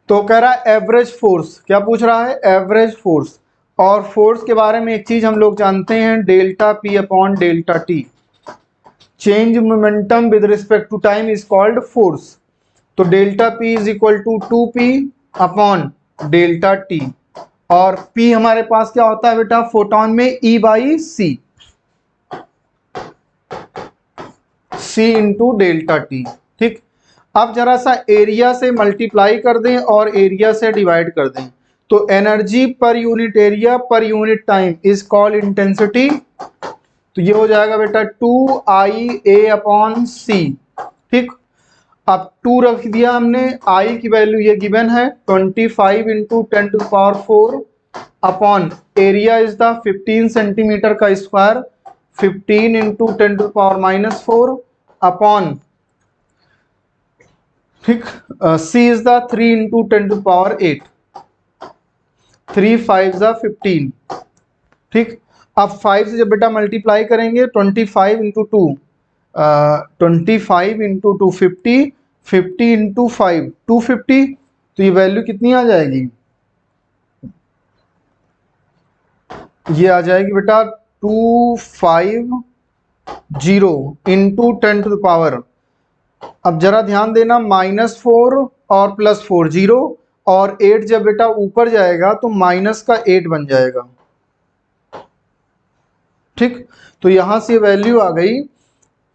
तो कह रहा है एवरेज फोर्स। क्या पूछ रहा है? Average force. और फोर्स के बारे में एक चीज हम लोग जानते हैं, delta P upon delta T। Change momentum with respect to time is called force. तो delta P is equal to 2P upon delta T। और P हमारे पास क्या होता है बेटा? फोटोन में E by C, C into delta T। ठीक, अब जरा सा एरिया से मल्टीप्लाई कर दें और एरिया से डिवाइड कर दें, तो energy per unit area per unit time is called intensity. तो ये हो जाएगा बेटा 2IA अपॉन सी। ठीक, अब 2 रख दिया हमने, I की वैल्यू ये गिवन है 25 into 10⁴ upon area is the 15 centimetre का स्क्वायर, 15 इंटू 10⁻⁻⁴ अपॉन, ठीक, C इज द 3 इंटू 10⁸ 3 5 15। ठीक, अब 5 से जब बेटा मल्टीप्लाई करेंगे 25 इंटू 2, 25 इंटू 2 50, 50 इंटू 5 250। तो ये वैल्यू कितनी आ जाएगी? ये आ जाएगी बेटा 250 इंटू 10⁻। अब जरा ध्यान देना, -4 और +4 0, और 8 जब बेटा ऊपर जाएगा तो -8 बन जाएगा। ठीक, तो यहां से वैल्यू आ गई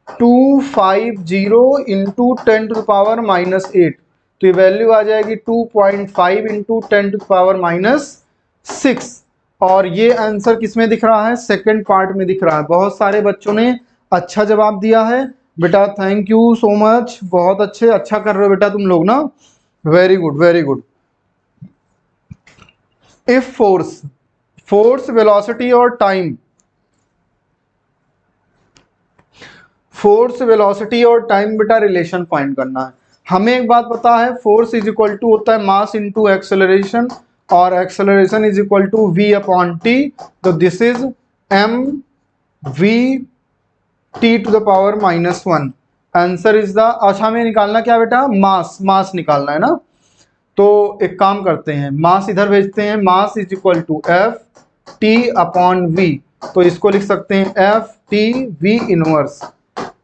250 इंटू 10⁻⁻8। तो ये वैल्यू आ जाएगी 2.5 इंटू 10⁻⁻6। और ये आंसर किसमें दिख रहा है? सेकंड पार्ट में दिख रहा है। बहुत सारे बच्चों ने अच्छा जवाब दिया है बेटा, थैंक यू सो मच। बहुत अच्छे, अच्छा कर रहे हो बेटा तुम लोग ना, very good very good. If force, force velocity और टाइम, फोर्स वेलोसिटी और टाइम बेटा रिलेशन फाइंड करना है हमें। एक बात पता है, फोर्स इज इक्वल टू होता है मास इनटू एक्सेलरेशन, और acceleration is equal to v upon T, तो this is m v t to the power -1। Answer is the, अच्छा हमें निकालना क्या बेटा, मास निकालना है ना। तो एक काम करते हैं, मास इधर भेजते हैं, mass is equal to F T upon V, तो इसको लिख सकते हैं F T V inverse,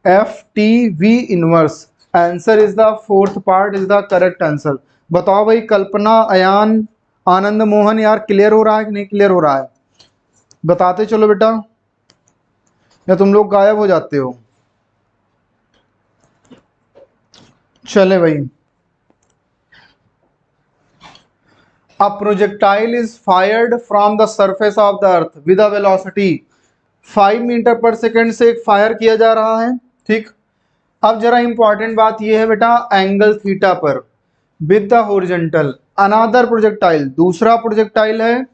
F T V inverse. Answer is the fourth part is the correct answer. बताओ भाई कल्पना, अयान, आनंद मोहन, यार क्लियर हो रहा है कि नहीं क्लियर हो रहा है, बताते चलो बेटा, या तुम लोग गायब हो जाते हो। चले भाई, a projectile is fired from the surface of the earth with a velocity 5 metre per second से एक फायर किया जा रहा है, ठीक। अब जरा इंपॉर्टेंट बात यह है बेटा, एंगल थीटा पर with the horizontal another projectile, दूसरा प्रोजेक्टाइल है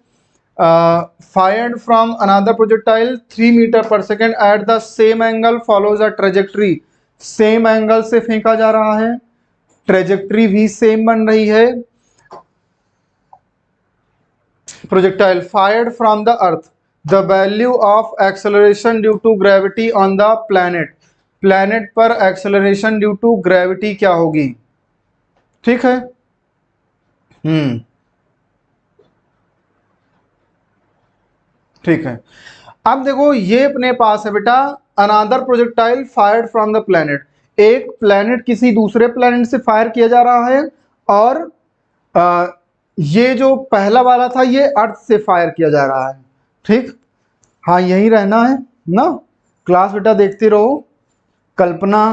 fired from another projectile 3 metre per second at the same angle follows a trajectory, same angle से फेंका जा रहा है, ट्रेजेक्ट्री भी सेम बन रही है। projectile fired from the earth, the value of acceleration due to gravity on the planet, planet पर acceleration due to gravity क्या होगी, ठीक है। ठीक है, अब देखो ये अपने पास है बेटा another projectile fired from the planet, एक प्लैनेट किसी दूसरे प्लैनेट से फायर किया जा रहा है, और ये जो पहला वाला था ये अर्थ से फायर किया जा रहा है, ठीक। हाँ यही रहना है ना, क्लास बेटा देखते रहो। कल्पना,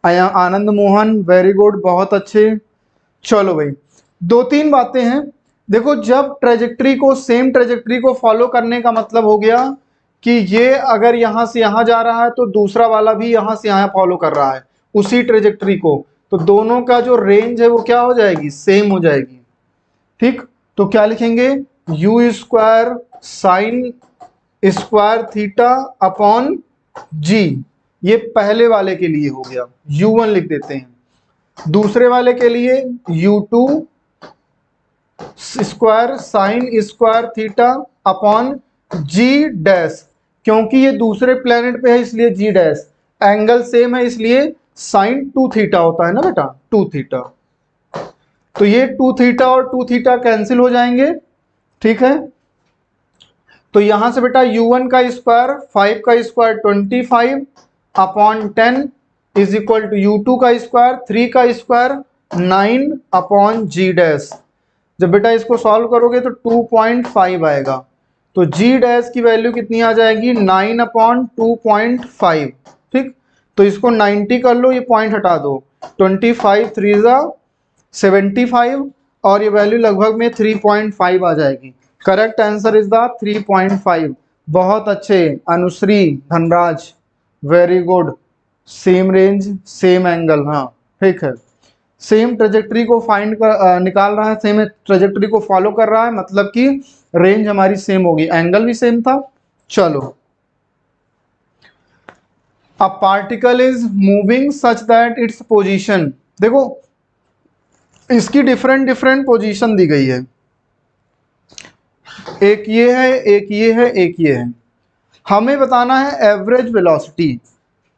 आनंद मोहन, वेरी गुड, बहुत अच्छे। चलो भाई, दो तीन बातें हैं। देखो जब ट्रेजेक्ट्री को, सेम ट्रेजेक्ट्री को फॉलो करने का मतलब हो गया कि ये अगर यहां से यहां जा रहा है तो दूसरा वाला भी यहां से यहां फॉलो कर रहा है उसी ट्रेजेक्ट्री को, तो दोनों का जो रेंज है वो क्या हो जाएगी, सेम हो जाएगी, ठीक। तो क्या लिखेंगे, U square sine square theta upon G, ये पहले वाले के लिए हो गया, u1 लिख देते हैं। दूसरे वाले के लिए u2 square sine square theta upon G dash, क्योंकि ये दूसरे प्लेनेट पे है इसलिए जी डैश, एंगल सेम है इसलिए साइन 2 थीटा होता है ना बेटा, 2 थीटा, तो ये 2 थीटा और 2 थीटा कैंसिल हो जाएंगे, ठीक है। तो यहां से बेटा u1 का स्क्वायर 5 का square 25 upon 10 is equal to u2 का स्क्वायर 3 का स्क्वायर 9 अपॉन जी डैश। जब बेटा इसको सॉल्व करोगे तो 2.5 आएगा, तो जी डैश की वैल्यू कितनी आ जाएगी, 9 अपॉन 2.5, ठीक। तो इसको 90 कर लो, ये पॉइंट हटा दो, 25 3 जा 75 और ये वैल्यू लगभग में 3.5 आ जाएगी। Correct answer is the 3.5। बहुत अच्छे Anushree, Dhanraj, very good, same range same angle, हाँ ठीक है, सेम ट्रेजेक्ट्री को फाइंड कर निकाल रहा है, सेम ट्रेजेक्ट्री को फॉलो कर रहा है, मतलब कि रेंज हमारी सेम होगी, एंगल भी सेम था। चलो, a particle is moving such that its position, देखो इसकी डिफरेंट डिफरेंट पोजीशन दी गई है, एक ये है, एक ये है, एक ये है। हमें बताना है एवरेज वेलोसिटी।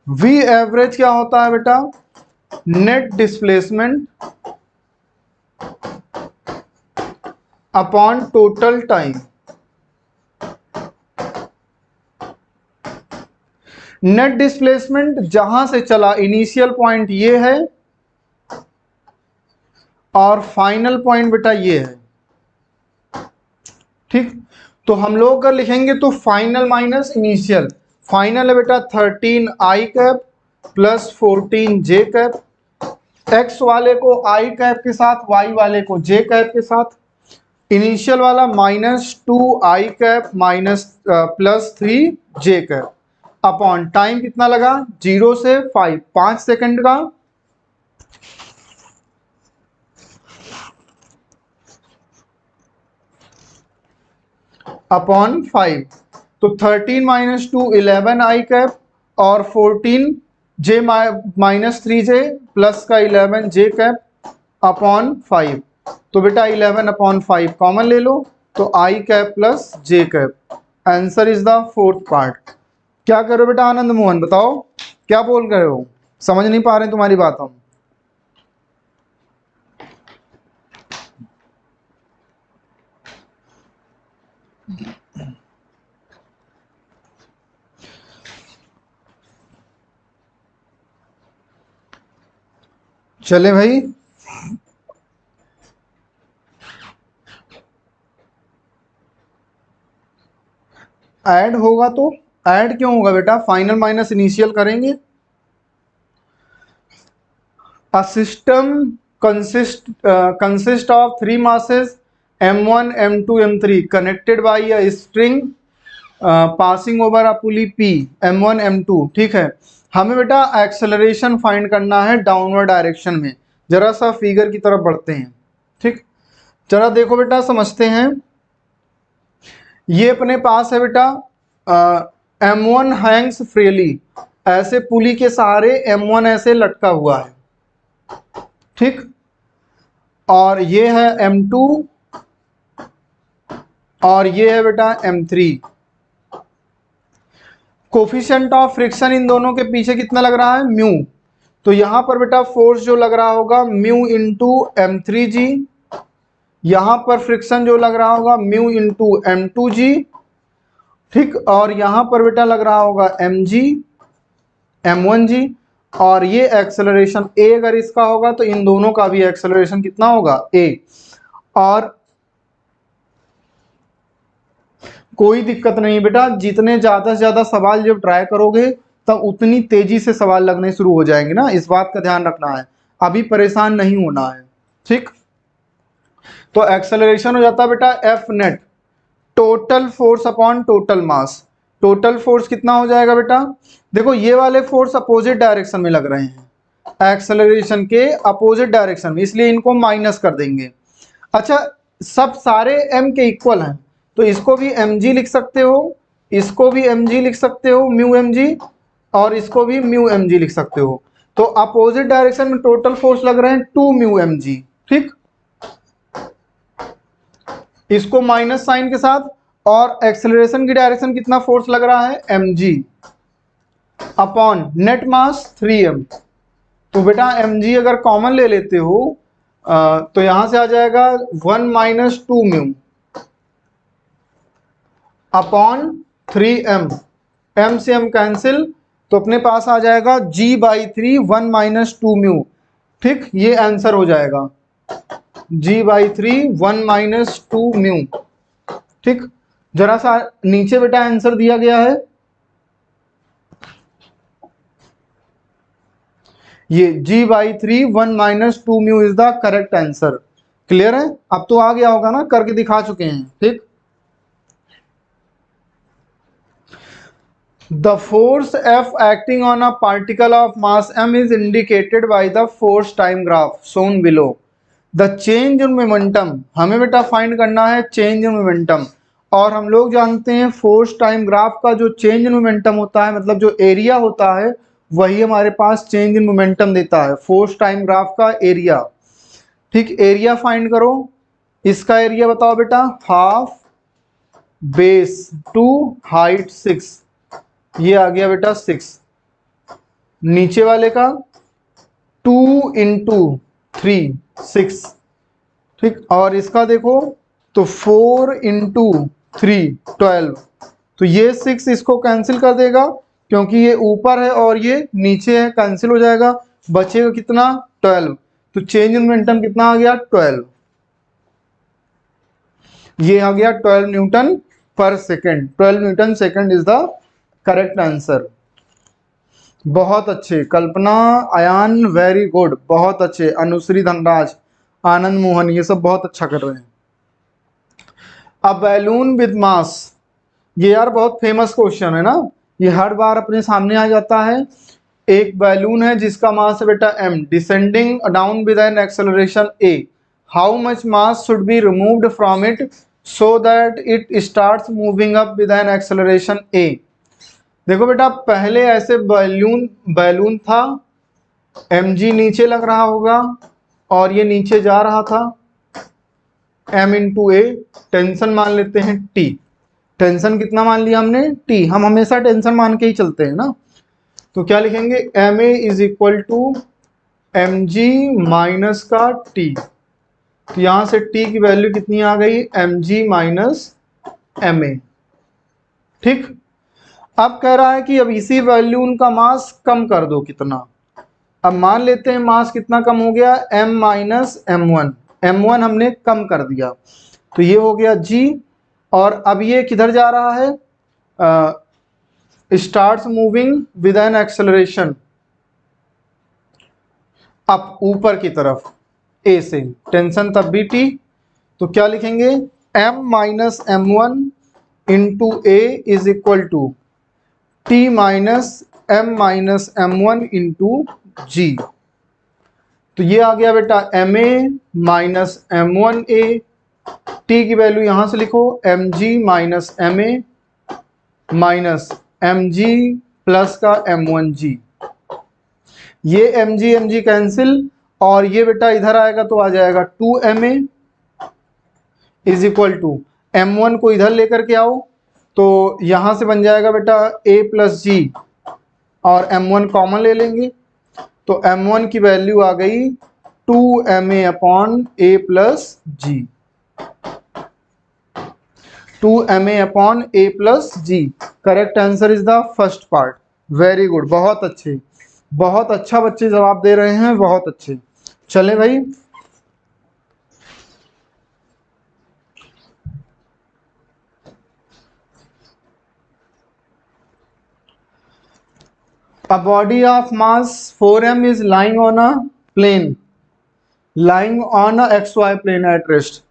वी एवरेज क्या होता है बेटा, net displacement upon total time. Net displacement जहां से चला, इनिशियल पॉइंट ये है और फाइनल पॉइंट बेटा ये है, ठीक। तो हम लोग अगर लिखेंगे तो फाइनल माइनस इनिशियल, फाइनल है बेटा 13 आई कैप प्लस 14 जे कैप, एक्स वाले को आई कैप के साथ, वाई वाले को जे कैप के साथ, इनिशियल वाला -2 आई कैप माइनस प्लस 3 जे कैप, अपॉन टाइम कितना लगा 0 से 5 सेकंड का, अपॉन 5, तो 13 - 2 11 आई कैप और 14 जे -3 जे प्लस का 11 जे कैप अपॉन 5, तो बेटा 11/5 कॉमन ले लो, तो I cap plus J cap. Answer is the fourth part. क्या कर रहे हो बेटा आनंद मोहन, बताओ क्या बोल रहे हो, समझ नहीं पा रहे हैं तुम्हारी बात हम। चले भाई, ऐड होगा तो ऐड क्यों होगा बेटा, फाइनल माइनस इनिशियल करेंगे। A system consist of three masses m1, m2, m3 connected by a string passing over a pulley p m1 m2। ठीक है, हमें बेटा एक्सेलरेशन फाइंड करना है डाउनवर्ड डायरेक्शन में। जरा सा फिगर की तरफ बढ़ते हैं। ठीक, जरा देखो बेटा, समझते हैं। ये अपने पास है बेटा m1 हैंग्स फ्रीली, ऐसे पुली के सहारे m1 ऐसे लटका हुआ है। ठीक, और ये है m2 और ये है बेटा m3। कोफिशिएंट ऑफ फ्रिक्शन इन दोनों के पीछे कितना लग रहा है, म्यू। तो यहां पर बेटा फोर्स जो लग रहा होगा म्यू इंटू m3g, यहां पर फ्रिक्शन जो लग रहा होगा म्यू इंटू m2g। ठीक, और यहां पर बेटा लग रहा होगा mg m1g। और ये एक्सेलरेशन a अगर इसका होगा तो इन दोनों का भी एक्सेलरेशन कितना होगा, a। और कोई दिक्कत नहीं बेटा, जितने ज्यादा से ज्यादा सवाल जब ट्राई करोगे तब उतनी तेजी से सवाल लगने शुरू हो जाएंगे ना, इस बात का ध्यान रखना है, अभी परेशान नहीं होना है। ठीक, तो एक्सेलरेशन हो जाता है बेटा F net, total force upon total mass. Total force कितना हो जाएगा बेटा, देखो ये वाले फोर्स अपोजिट डायरेक्शन में लग रहे हैं, एक्सेलरेशन के अपोजिट डायरेक्शन में, इसलिए इनको माइनस कर देंगे। अच्छा, सब सारे m के इक्वल हैं, तो इसको भी mg लिख सकते हो, इसको भी mg लिख सकते हो म्यू mg, और इसको भी म्यू mg लिख सकते हो। तो अपोजिट डायरेक्शन में टोटल फोर्स लग रहे हैं 2 म्यू mg। ठीक, इसको माइनस साइन के साथ, और एक्सेलरेशन की डायरेक्शन कितना फोर्स लग रहा है mg अपॉन नेट मास 3m। तो बेटा mg अगर कॉमन ले लेते हो तो यहां से आ जाएगा 1 minus 2 mu upon 3m, m से m कैंसिल, तो अपने पास आ जाएगा g/3 1 माइनस 2 म्यू। ठीक, ये आंसर हो जाएगा g/3 1 माइनस 2 म्यू। ठीक, जरा सा नीचे बेटा आंसर दिया गया है, ये g/3 1 minus 2 mu is the correct answer. Clear है, अब तो आ गया होगा ना, करके दिखा चुके हैं। ठीक, the force F acting on a particle of mass m is indicated by the force time graph shown below. The change in momentum, हमें बेटा फाइंड करना है चेंज इन मोमेंटम, और हम लोग जानते हैं फोर्स टाइम ग्राफ का जो चेंज इन मोमेंटम होता है, मतलब जो एरिया होता है वही हमारे पास चेंज इन मोमेंटम देता है, फोर्स टाइम ग्राफ का एरिया। ठीक, एरिया फाइंड करो, इसका एरिया बताओ बेटा, हाफ बेस टू हाइट 6, ये आ गया बेटा 6। नीचे वाले का 2 इंटू 3 6। ठीक, और इसका देखो तो 4 इंटू 3 12। तो ये 6 इसको कैंसिल कर देगा क्योंकि ये ऊपर है और ये नीचे है, कैंसिल हो जाएगा, बचेगा कितना 12। तो चेंज इन मोमेंटम कितना आ गया 12, ये आ गया 12 न्यूटन पर second. 12 Newton second is the correct answer. बहुत अच्छे कल्पना, अयान वेरी गुड, बहुत अच्छे, अनुश्री धनराज, आनंद मोहन, ये सब बहुत अच्छा कर रहे हैं। अब बैलून विद मास, ये यार बहुत फेमस क्वेश्चन है ना, ये हर बार अपने सामने आ जाता है। एक बैलून है जिसका मास है बेटा m, descending down with an acceleration a, how much mass should be removed from it so that it starts moving up with an acceleration a। देखो बेटा, पहले ऐसे बैलून था, mg नीचे लग रहा होगा और ये नीचे जा रहा था। m इंटू ए, टेंशन मान लेते हैं t। टेंशन कितना मान लिया हमने, t। हम हमेशा टेंशन मान के ही चलते हैं ना। तो क्या लिखेंगे, M A is equal to M G minus का t। तो यहां से t की वैल्यू कितनी आ गई, M G minus M A. ठीक। अब कह रहा है कि अब इसी वैल्यू का मास कम कर दो कितना। अब मान लेते हैं मास कितना कम हो गया, m माइनस m1। m1 हमने कम कर दिया, तो ये हो गया g। और अब ये किधर जा रहा है, starts moving with an acceleration up, ऊपर की तरफ a से, टेंशन तब भी t। तो क्या लिखेंगे, m minus m1 into A is equal to t minus m1 into G. तो ये आ गया बेटा M A minus m1 A, T की वैल्यू यहां से लिखो M G minus M A minus M G plus का m1 जी। ये एम जी कैंसिल, और ये बेटा इधर आएगा तो आ जाएगा 2ma is equal to m1 को इधर लेकर के आओ, तो यहां से बन जाएगा बेटा a प्लस जी, और m1 कॉमन ले लेंगे, तो m1 की वैल्यू आ गई 2ma upon a plus G. 2ma upon a plus G. Correct answer is the first part. Very good, बहुत अच्छे, बहुत अच्छा बच्चे जवाब दे रहे हैं, बहुत अच्छे। चले भाई, a body of mass 4m is lying on a plane, lying on a xy plane at rest,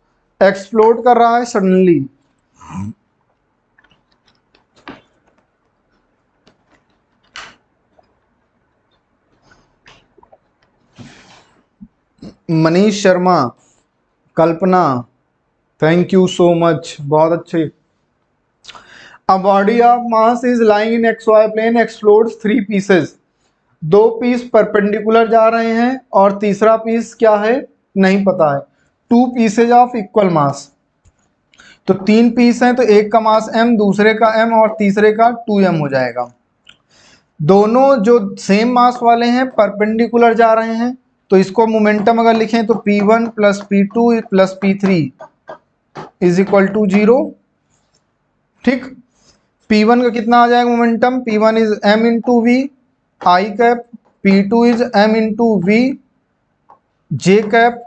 explode कर रहा है suddenly. Manish Sharma, Kalpana, thank you so much, बहुत अच्छे। A body of mass is lying in xy plane explodes 3 pieces। 2 piece perpendicular जा रहे हैं और तीसरा पीस क्या है नहीं पता है। 2 पीसेज ऑफ इक्वल मास, तो 3 पीस हैं तो एक का मास m, दूसरे का m और तीसरे का 2m हो जाएगा। दोनों जो सेम मास वाले हैं परपेंडिकुलर जा रहे हैं, तो इसको मोमेंटम अगर लिखें तो P1 plus P2 plus P3 is equal to 0। ठीक। P1 का कितना आ जाएगा momentum, P1 is m into V I cap, P2 is m into V J cap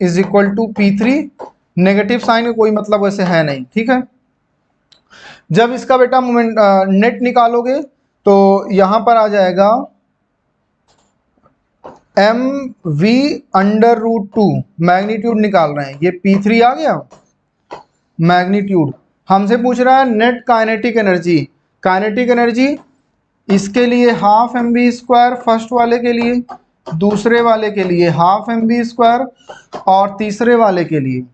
is equal to P3। Negative sign का कोई मतलब वैसे है नहीं। ठीक है। जब इसका बेटा मोमेंट नेट निकालोगे तो यहां पर आ जाएगा M V under root 2, magnitude निकाल रहे हैं, ये P3 आ गया मैग्नीट्यूड। हमसे पूछ रहा है net kinetic energy. Kinetic energy इसके लिए half M B square first वाले के लिए, दूसरे वाले के लिए हाफ एम बी स्क्वायर, और तीसरे वाले के लिए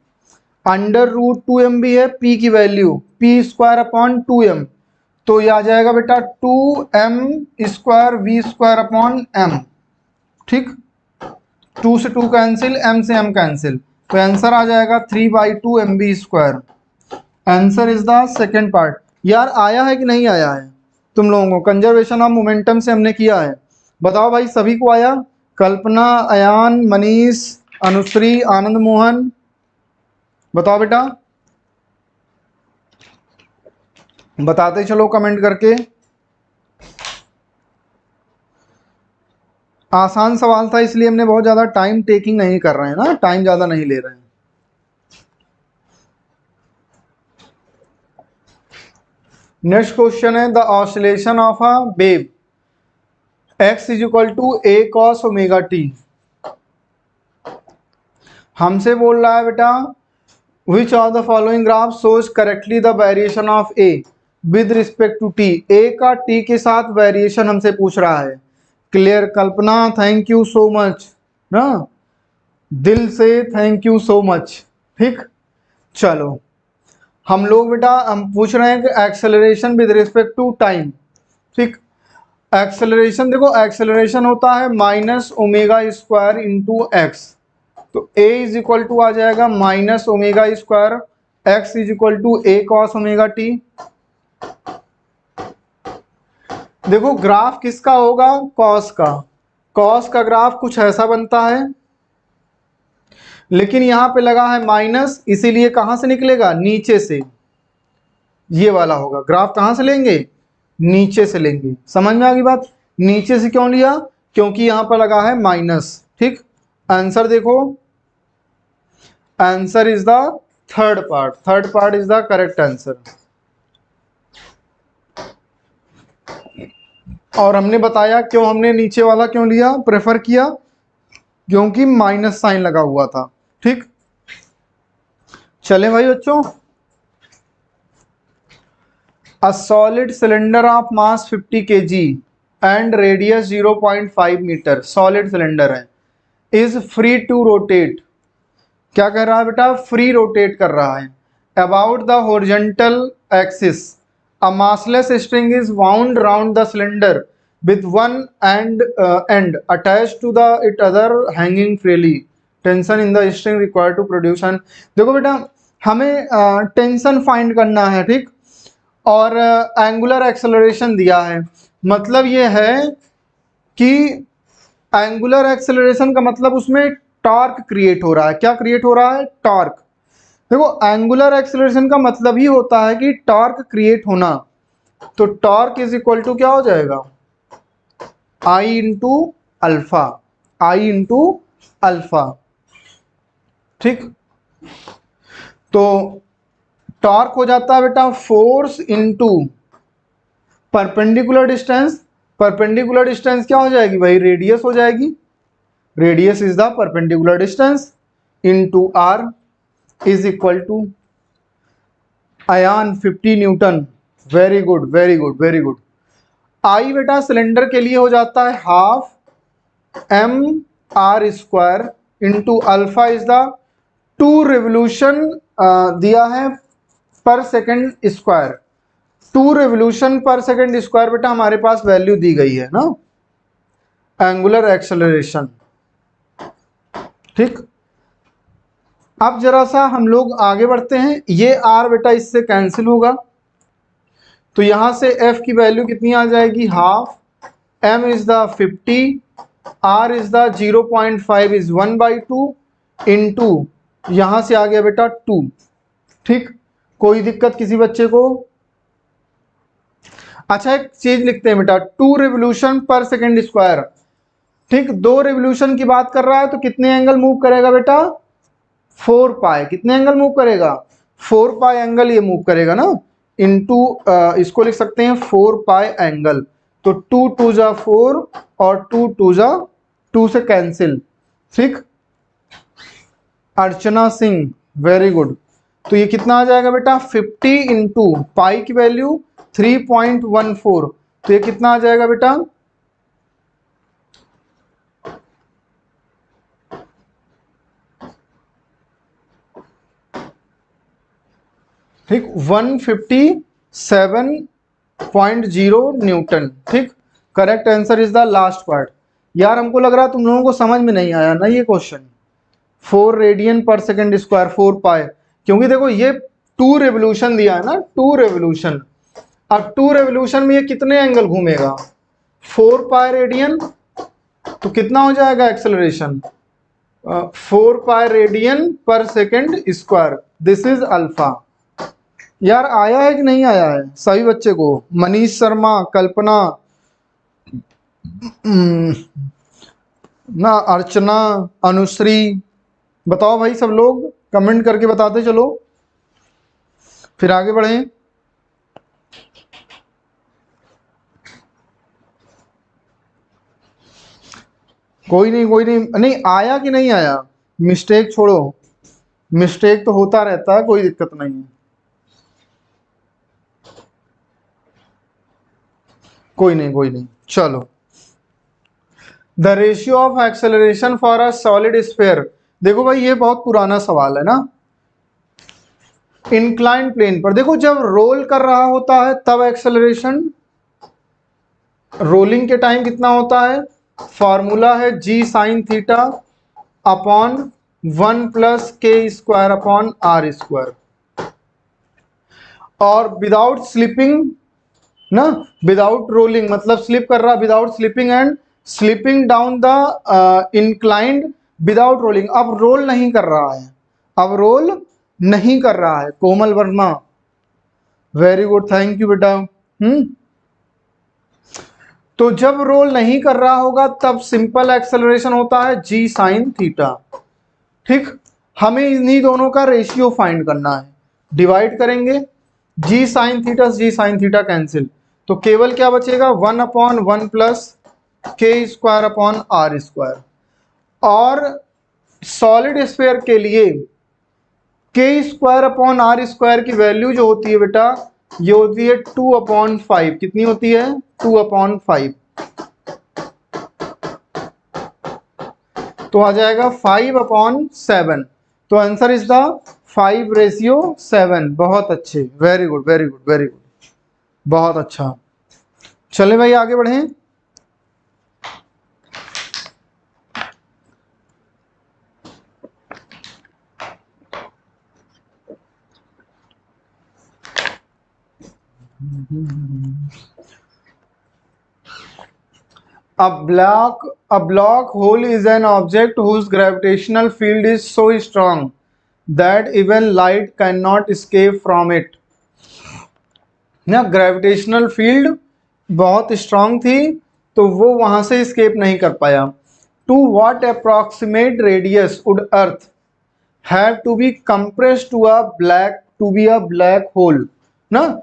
अंडर रूट 2m भी है p की value, p square upon 2m, तो ये आ जाएगा बेटा 2m square v square upon m। ठीक। 2 से 2 कैंसिल, m से m कैंसिल, तो आंसर आ जाएगा 3/2 mb square. Answer is the second part. यार आया है कि नहीं आया है तुम लोगों को, कंजर्वेशन ऑफ मोमेंटम से हमने किया है, बताओ भाई सभी को आया। कल्पना, अयान, मनीष, अनुश्री, आनंद मोहन, बताओ बेटा, बताते चलो कमेंट करके। आसान सवाल था इसलिए हमने बहुत ज्यादा टाइम टेकिंग नहीं कर रहे हैं ना, टाइम ज्यादा नहीं ले रहे हैं। Next question is the oscillation of a wave x is equal to a cos omega t। हमसे बोल रहा है बेटा which of the following graph shows correctly the variation of a with respect to t। a का t के साथ variation हमसे पूछ रहा है। Clear Kalpana, thank you so much ना, दिल से थैंक यू सो मच। ठीक। चलो हम लोग बेटा हम पूछ रहे हैं कि acceleration with respect to time. ठीक। एक्सेलरेशन देखो, एक्सेलरेशन होता है minus omega square into X, तो a इज इक्वल टू आ जाएगा minus omega square x is equal to a cos omega T. देखो ग्राफ किसका होगा, कॉस का। कॉस का ग्राफ कुछ ऐसा बनता है, लेकिन यहां पे लगा है माइनस, इसीलिए कहां से निकलेगा, नीचे से। ये वाला होगा ग्राफ, कहां से लेंगे, नीचे से लेंगे। समझ में आ गई बात। नीचे से क्यों लिया, क्योंकि यहां पर लगा है माइनस। ठीक, आंसर देखो, answer is the third part. Third part is the correct answer. और हमने बताया क्यों हमने नीचे वाला क्यों लिया, प्रेफर किया, क्योंकि माइनस साइन लगा हुआ था। ठीक, चले भाई बच्चों। A solid cylinder of mass 50 kg and radius 0.5 metre, solid cylinder है, इज फ्री टू रोटेट। क्या कह रहा है बेटा, फ्री रोटेट कर रहा है about the horizontal axis. A massless string is wound round the cylinder with one end attached to the it other hanging freely. Tension in the string required to produce an। देखो बेटा हमें tension find करना है, ठीक, और angular acceleration दिया है। मतलब ये है कि एंगुलर एक्सेलरेशन का मतलब उसमें टॉर्क क्रिएट हो रहा है। क्या क्रिएट हो रहा है, टॉर्क। देखो एंगुलर एक्सेलरेशन का मतलब ही होता है कि टॉर्क क्रिएट होना। तो टॉर्क इज इक्वल टू क्या हो जाएगा, I into alpha, I into alpha. ठीक, तो टॉर्क हो जाता है बेटा force into perpendicular distance. Perpendicular distance क्या हो जाएगी भाई, रेडियस हो जाएगी। Radius is the perpendicular distance into R is equal to ion 50 newton. Very good very good very good. I बेटा सिलेंडर के लिए हो जाता है half M R square into alpha is the two revolution दिया है पर सेकेंड स्क्वायर। टू रेवोल्यूशन पर सेकेंड स्क्वायर बेटा हमारे पास वैल्यू दी गई है ना, एंगुलर एक्सेलरेशन। ठीक, अब जरा सा हम लोग आगे बढ़ते हैं। ये आर बेटा इससे कैंसिल होगा, तो यहां से एफ की वैल्यू कितनी आ जाएगी, half, M is the 50, R is the 0.5 is 1/2 into यहां से आ गया बेटा 2। ठीक, कोई दिक्कत किसी बच्चे को। अच्छा एक चीज लिखते हैं बेटा, 2 रेवोल्यूशन पर सेकेंड स्क्वायर। ठीक, 2 रेवोल्यूशन की बात कर रहा है तो कितने एंगल मूव करेगा बेटा, 4 पाई। कितने एंगल मूव करेगा, 4 पाई एंगल ये मूव करेगा ना। इंटू इसको लिख सकते हैं 4 पाई एंगल। तो 2 2 जा 4 और 2 2 जा 2 से कैंसिल। ठीक, अर्चना सिंह वेरी गुड। तो ये कितना आ जाएगा बेटा 50 इंटू पाई की वैल्यू 3.14, तो ये कितना आ जाएगा बेटा, ठीक 157.0 न्यूटन। ठीक, correct answer is the last part. यार हमको लग रहा है तुम लोगों को समझ में नहीं आया ना ये क्वेश्चन। 4 रेडियन पर सेकेंड स्क्वायर 4 पाई, क्योंकि देखो ये 2 रेवोल्यूशन दिया है ना, 2 रेवोल्यूशन। अब 2 रेवोल्यूशन में ये कितने एंगल घूमेगा, 4 पाई रेडियन। तो कितना हो जाएगा एक्सेलरेशन, 4 पाई रेडियन पर second square. This is alpha. यार आया है कि नहीं आया है सभी बच्चे को, मनीष शर्मा, कल्पना ना, अर्चना, अनुश्री, बताओ भाई सब लोग कमेंट करके बताते चलो, फिर आगे बढ़ें। कोई नहीं कोई नहीं, नहीं आया कि नहीं आया, मिस्टेक छोड़ो, मिस्टेक तो होता रहता है, कोई दिक्कत नहीं है, कोई नहीं कोई नहीं। चलो, the ratio of acceleration for a solid sphere. देखो भाई ये बहुत पुराना सवाल है ना। इंक्लाइन प्लेन पर देखो जब रोल कर रहा होता है तब एक्सेलरेशन, रोलिंग के टाइम कितना होता है, फॉर्मूला है G sine theta upon 1 plus K square upon R square. और विदाउट स्लिपिंग ना, विदाउट रोलिंग मतलब स्लिप कर रहा, without slipping and slipping down the inclined without rolling. अब रोल नहीं कर रहा है, अब रोल नहीं कर रहा है। Komal Verma, very good, thank you बेटा। तो जब रोल नहीं कर रहा होगा तब सिंपल एक्सेलरेशन होता है जी साइन थीटा। ठीक, हमें इन्हीं दोनों का रेशियो फाइंड करना है। डिवाइड करेंगे, जी साइन थीटा कैंसिल, तो केवल क्या बचेगा 1 upon 1 plus K square upon R square. और सॉलिड स्फीयर के लिए के स्क्वायर अपॉन आर स्क्वायर की वैल्यू जो होती है बेटा, ये होती है 2/5। कितनी होती है? 2/5। तो आ जाएगा 5/7। तो आंसर इज द 5:7। बहुत अच्छे, very good very good very good, बहुत अच्छा। चले भाई आगे बढ़ें। A black hole is an object whose gravitational field is so strong that even light cannot escape from it। ना, ग्रेविटेशनल फील्ड बहुत स्ट्रांग थी तो वो वहां से escape नहीं कर पाया। To what approximate radius would Earth have to be compressed to be a black hole? ना,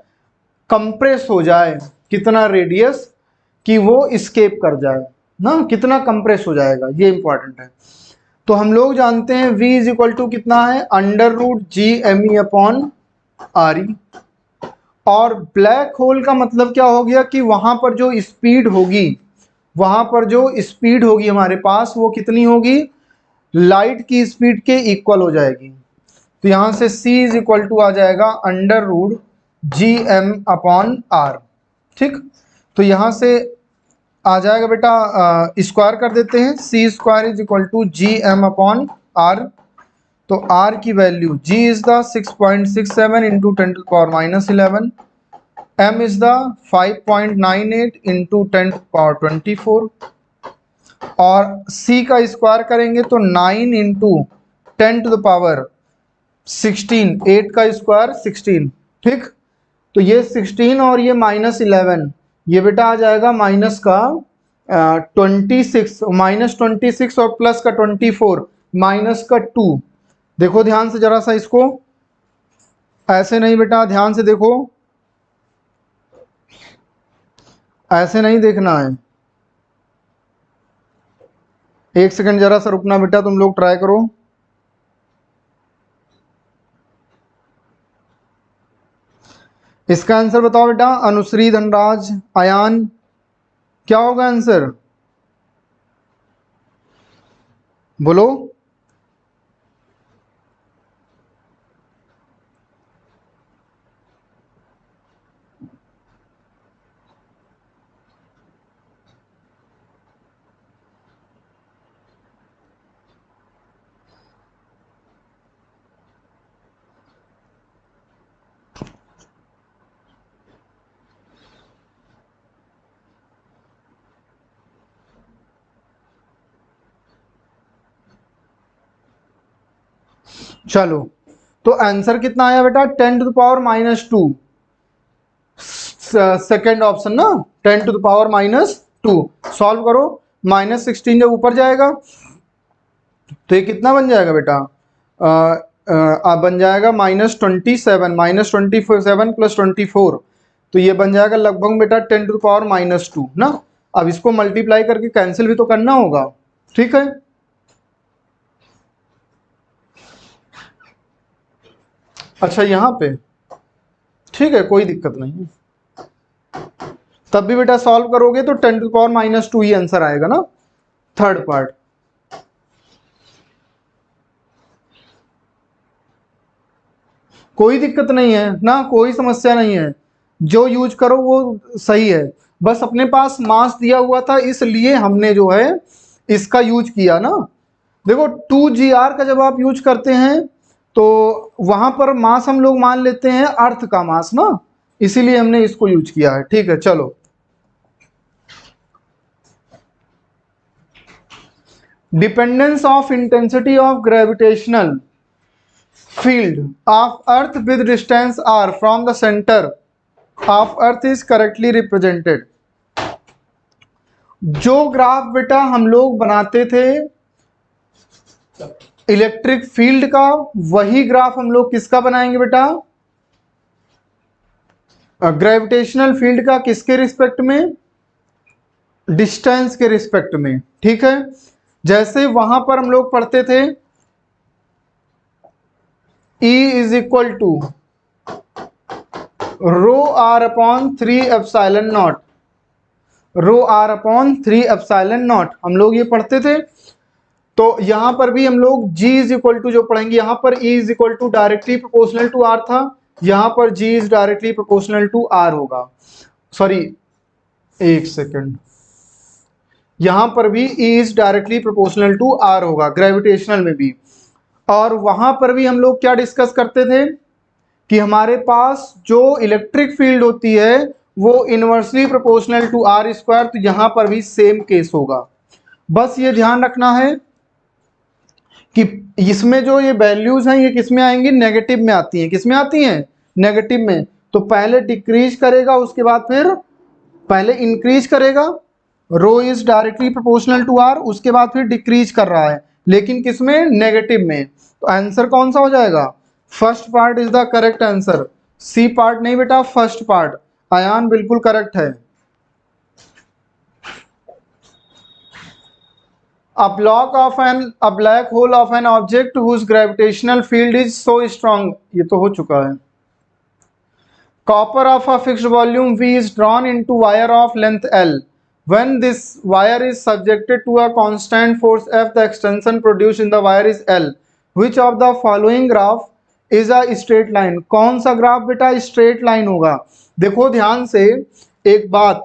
कंप्रेस हो जाए कितना रेडियस कि वो स्केप कर जाए ना, कितना कंप्रेस हो जाएगा, ये इंपॉर्टेंट है। तो हम लोग जानते हैं v इज इक्वल टू कितना है, √g अपॉन आर ई। और ब्लैक होल का मतलब क्या हो गया कि वहां पर जो स्पीड होगी, वहां पर जो स्पीड होगी हमारे पास, वो कितनी होगी, लाइट की स्पीड के इक्वल हो जाएगी। तो यहां से c इज इक्वल टू आ जाएगा √gm अपॉन आर। ठीक, तो यहां से आ जाएगा बेटा, स्क्वायर कर देते हैं, C square is equal to gm upon R. तो r की value, g is the 6.67 into 10⁻11, m is the 5.98 into 10⁻24, और c का स्क्वायर करेंगे तो 9 इंटू 10⁻16, 8 का स्क्वायर 16। ठीक, तो ये 16 और ये -11, ये बेटा आ जाएगा माइनस का 26, -26 और प्लस का 24, माइनस का 2। देखो ध्यान से जरा सा इसको, ऐसे नहीं बेटा, ध्यान से देखो, ऐसे नहीं देखना है। एक सेकंड जरा सा रुकना बेटा, तुम लोग ट्राई करो। इसका आंसर बताओ बेटा, अनुश्री, धनराज, अयान, क्या होगा आंसर, बोलो। चलो, तो आंसर कितना आया बेटा, 10⁻²। सेकेंड ऑप्शन ना, 10⁻²। सॉल्व करो, -16 जब ऊपर जाएगा तो ये कितना बन जाएगा बेटा, बन जाएगा -27, -27 प्लस 24, तो ये बन जाएगा लगभग बेटा 10⁻² ना। अब इसको मल्टीप्लाई करके कैंसिल भी तो करना होगा। ठीक है, अच्छा यहाँ पे, ठीक है, कोई दिक्कत नहीं है। तब भी बेटा सॉल्व करोगे तो 10⁻² ही आंसर आएगा ना, थर्ड पार्ट। कोई दिक्कत नहीं है ना, कोई समस्या नहीं है, जो यूज करो वो सही है। बस अपने पास मास दिया हुआ था इसलिए हमने जो है इसका यूज किया ना। देखो 2Gr का जब आप यूज करते हैं तो वहां पर मास हम लोग मान लेते हैं अर्थ का मास ना, इसीलिए हमने इसको यूज किया है। ठीक है, चलो dependence of intensity of gravitational field of earth with distance r from the center of earth is correctly represented। जो ग्राफ बेटा हम लोग बनाते थे इलेक्ट्रिक फील्ड का, वही ग्राफ हम लोग किसका बनाएंगे बेटा, ग्रेविटेशनल फील्ड का। किसके रिस्पेक्ट में, डिस्टेंस के रिस्पेक्ट में। ठीक है, जैसे वहां पर हम लोग पढ़ते थे E is equal to rho R upon 3 epsilon naught, rho R upon 3 epsilon naught, हम लोग ये पढ़ते थे। तो यहां पर भी हम लोग G इज इक्वल टू जो पढ़ेंगे, यहां पर E is equal to directly proportional to R था, यहां पर G is directly proportional to R होगा। सॉरी एक सेकेंड, यहां पर भी E is directly proportional to R होगा ग्रेविटेशनल में भी। और वहां पर भी हम लोग क्या डिस्कस करते थे कि हमारे पास जो इलेक्ट्रिक फील्ड होती है वो inversely proportional to R square, तो यहां पर भी सेम केस होगा। बस ये ध्यान रखना है कि इसमें जो ये वैल्यूज हैं ये किस में आएंगी, नेगेटिव में आती हैं। किस में आती हैं, नेगेटिव में। तो पहले डिक्रीज करेगा, उसके बाद फिर पहले इंक्रीज करेगा, rho is directly proportional to R, उसके बाद फिर डिक्रीज कर रहा है, लेकिन किस में, नेगेटिव में। तो आंसर कौन सा हो जाएगा, first part is the correct answer, C part नहीं बेटा, फर्स्ट पार्ट। आयान बिल्कुल करेक्ट है। A black hole of an object whose gravitational field is so strong, ये तो हो चुका है। Copper of a fixed volume V is drawn into wire of length L. When this wire is subjected to a constant force F, the extension produced in the wire is L. Which of the following graph is a straight line? कौन सा graph बेटा straight line होगा। देखो ध्यान से एक बात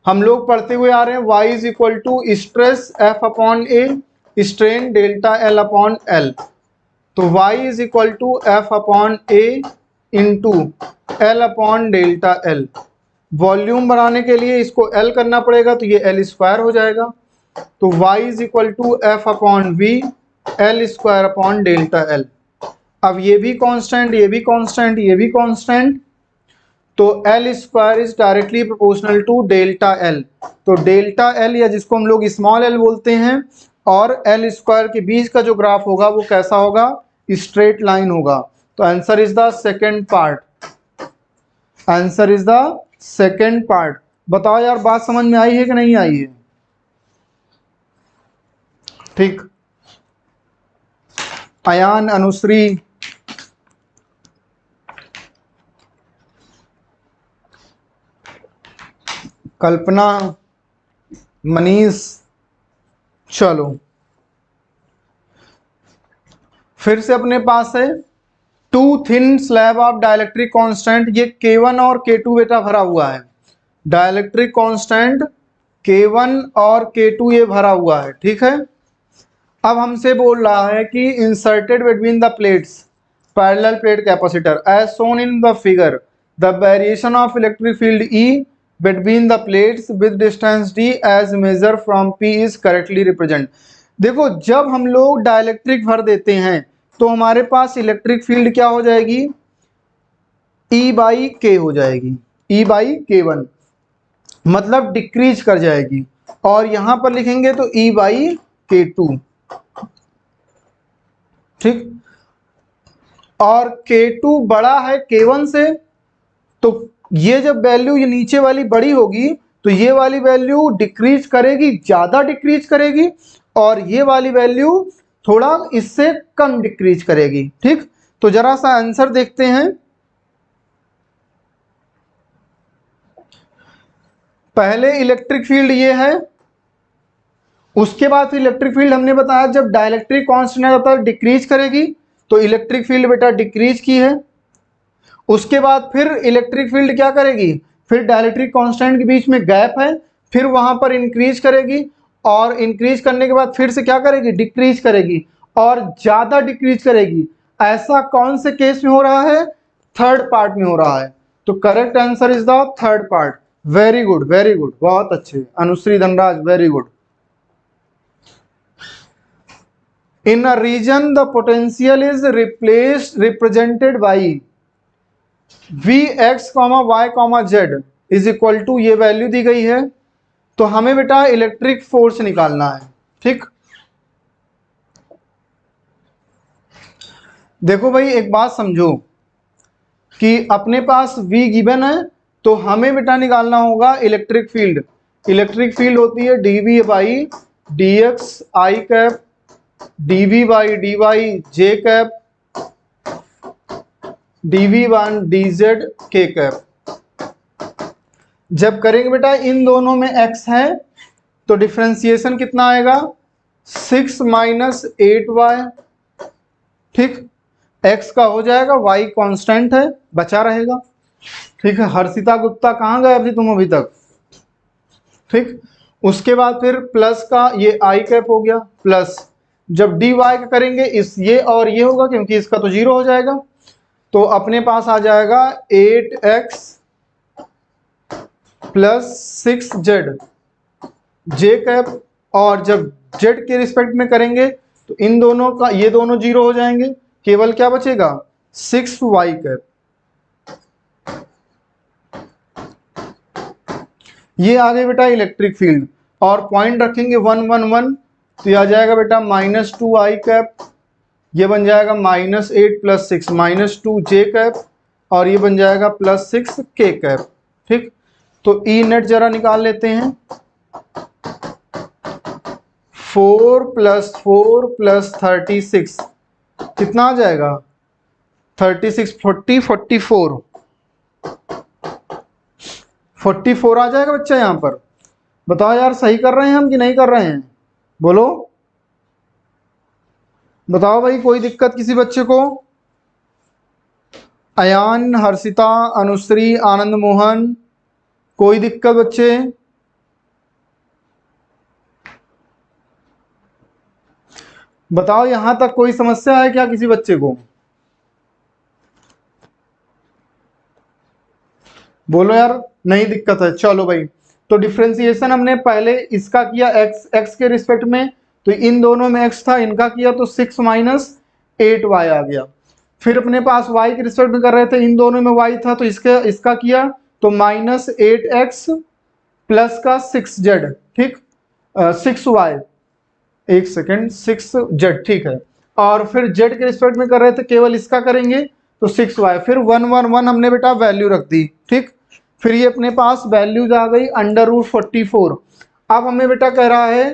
हम लोग पढ़ते हुए आ रहे हैं, y is equal to stress F upon A, strain delta L upon L। तो y is equal to F upon A into L upon delta L। Volume बनाने के लिए इसको L करना पड़ेगा, तो ये L स्क्वायर हो जाएगा। तो y is equal to F upon V L square upon delta L। अब ये भी कांस्टेंट, ये भी कांस्टेंट, ये भी कांस्टेंट, तो L square is directly proportional to delta L। तो डेल्टा L या जिसको हम लोग स्मॉल l बोलते हैं और L स्क्वायर के बीच का जो ग्राफ होगा वो कैसा होगा, स्ट्रेट लाइन होगा। तो answer is the second part, answer is the second part. बताओ यार बात समझ में आई है कि नहीं आई है। ठीक, अयान, अनुश्री, कल्पना, मनीष, चलो फिर से अपने पास है two thin slab of dielectric constant. ये K1 और K2 बेटा भरा हुआ है, डाइलेक्ट्रिक कांस्टेंट K1 और K2 ये भरा हुआ है। ठीक है, अब हमसे बोल रहा है कि inserted between the plates parallel plate capacitor as shown in the figure, the variation of electric field E between the plates with distance d as measure from P is correctly represent। देखो जब हम लोग dielectric भर देते हैं तो हमारे पास electric field क्या हो जाएगी, E बाई K हो जाएगी, E बाई K1, मतलब डिक्रीज कर जाएगी। और यहां पर लिखेंगे तो E बाई K2। ठीक, और K2 बड़ा है K1 से, तो ये जब वैल्यू ये नीचे वाली बड़ी होगी तो ये वाली वैल्यू डिक्रीज करेगी, ज्यादा डिक्रीज करेगी, और ये वाली वैल्यू थोड़ा इससे कम डिक्रीज करेगी। ठीक, तो जरा सा आंसर देखते हैं। पहले इलेक्ट्रिक फील्ड ये है, उसके बाद इलेक्ट्रिक फील्ड हमने बताया जब डाइलेक्ट्रिक कांस्टेंट आता है डिक्रीज करेगी, तो इलेक्ट्रिक फील्ड बेटा डिक्रीज की है। उसके बाद फिर इलेक्ट्रिक फील्ड क्या करेगी, फिर डाइलेक्ट्रिक कांस्टेंट के बीच में गैप है, फिर वहां पर इंक्रीज करेगी, और इंक्रीज करने के बाद फिर से क्या करेगी, डिक्रीज करेगी और ज्यादा डिक्रीज करेगी। ऐसा कौन से केस में हो रहा है, थर्ड पार्ट में हो रहा है। तो correct answer is the third part. Very good, very good, बहुत अच्छे Anushree Dhanraj, very good. In a region, the potential is represented by Vx, y, z is equal to, ये वैल्यू दी गई है। तो हमें बेटा इलेक्ट्रिक फोर्स निकालना है। ठीक, देखो भाई एक बात समझो कि अपने पास V गिवन है, तो हमें बेटा निकालना होगा इलेक्ट्रिक फील्ड। इलेक्ट्रिक फील्ड होती है dV by dx I cap, dV by dy j cap, dV1 dz k cap. जब करेंगे बेटा इन दोनों में x है तो डिफरेंशिएशन कितना आएगा, 6 माइनस 8y। ठीक, x का हो जाएगा, y कांस्टेंट है, बचा रहेगा। ठीक है, हर्षिता गुप्ता कहाँ गए अभी तुम अभी तक। ठीक, उसके बाद फिर प्लस का ये i कैप हो गया, प्लस जब dy का करेंगे इस ये और ये होगा क्योंकि इसका तो जीरो हो जाएगा। तो अपने पास आ जाएगा 8x प्लस 6z जे कैप, और जब z के रिस्पेक्ट में करेंगे तो इन दोनों का ये दोनों जीरो हो जाएंगे, केवल क्या बचेगा 6y कैप। ये आ गए बेटा इलेक्ट्रिक फील्ड, और पॉइंट रखेंगे 1 1 1, तो ये आ जाएगा बेटा -2i कैप, ये बन जाएगा -8 प्लस 6 -2j कैप, और ये बन जाएगा +6k कैप। ठीक, तो ई नेट जरा निकाल लेते हैं। 4 + 4 + 36 कितना आ जाएगा, 36 40 44 44 आ जाएगा बच्चा यहाँ पर। बताओ यार सही कर रहे हैं हम कि नहीं कर रहे हैं, बोलो बताओ भाई, कोई दिक्कत किसी बच्चे को। अयान, हर्षिता, अनुश्री, आनंद मोहन, कोई दिक्कत बच्चे। बताओ यहां तक कोई समस्या है क्या किसी बच्चे को, बोलो यार नहीं दिक्कत है। चलो भाई, तो डिफ्रेंसिएशन हमने पहले इसका किया x के रिस्पेक्ट में, तो इन दोनों में x था, इनका किया तो 6 माइनस 8y आ गया। फिर अपने पास y के रिस्पेक्ट में कर रहे थे, इन दोनों में y था तो इसका किया तो -8x प्लस का 6z। ठीक, 6y, एक सेकेंड 6z, ठीक है। और फिर z के रिस्पेक्ट में कर रहे थे, केवल इसका करेंगे तो 6y, फिर 1 1 1 हमने बेटा वैल्यू रख दी। ठीक, फिर ये अपने पास वैल्यूज आ गई √44। अब हमें बेटा कह रहा है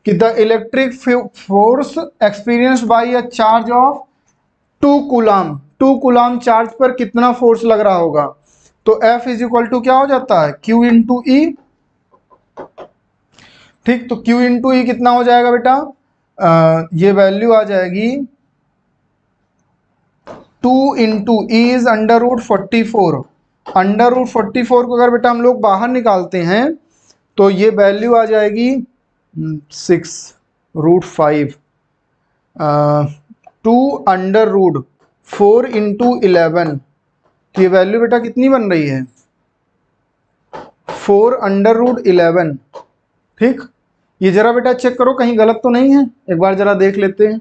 कि the electric force experienced bye a charge of 2 coulomb, 2 coulomb charge पर कितना फोर्स लग रहा होगा। तो F इज इक्वल टू क्या हो जाता है, Q इंटू ई। ठीक, तो Q इंटू ई कितना हो जाएगा बेटा, ये वैल्यू आ जाएगी 2 इंटू ई इज √44। √44 को अगर बेटा हम लोग बाहर निकालते हैं तो ये वैल्यू आ जाएगी 6√5, 2√4 इंटू 11, तो ये वैल्यू बेटा कितनी बन रही है, 4√11। ठीक, ये जरा बेटा चेक करो कहीं गलत तो नहीं है, एक बार जरा देख लेते हैं।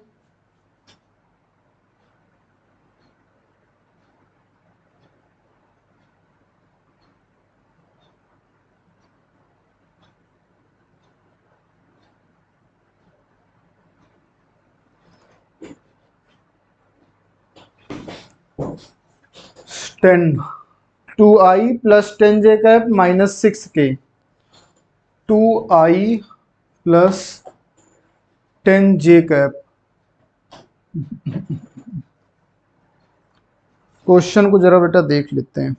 Ten 2i plus 10j cap -6k, 2i plus 10j cap. Question को जरा बेटा देख लेते हैं।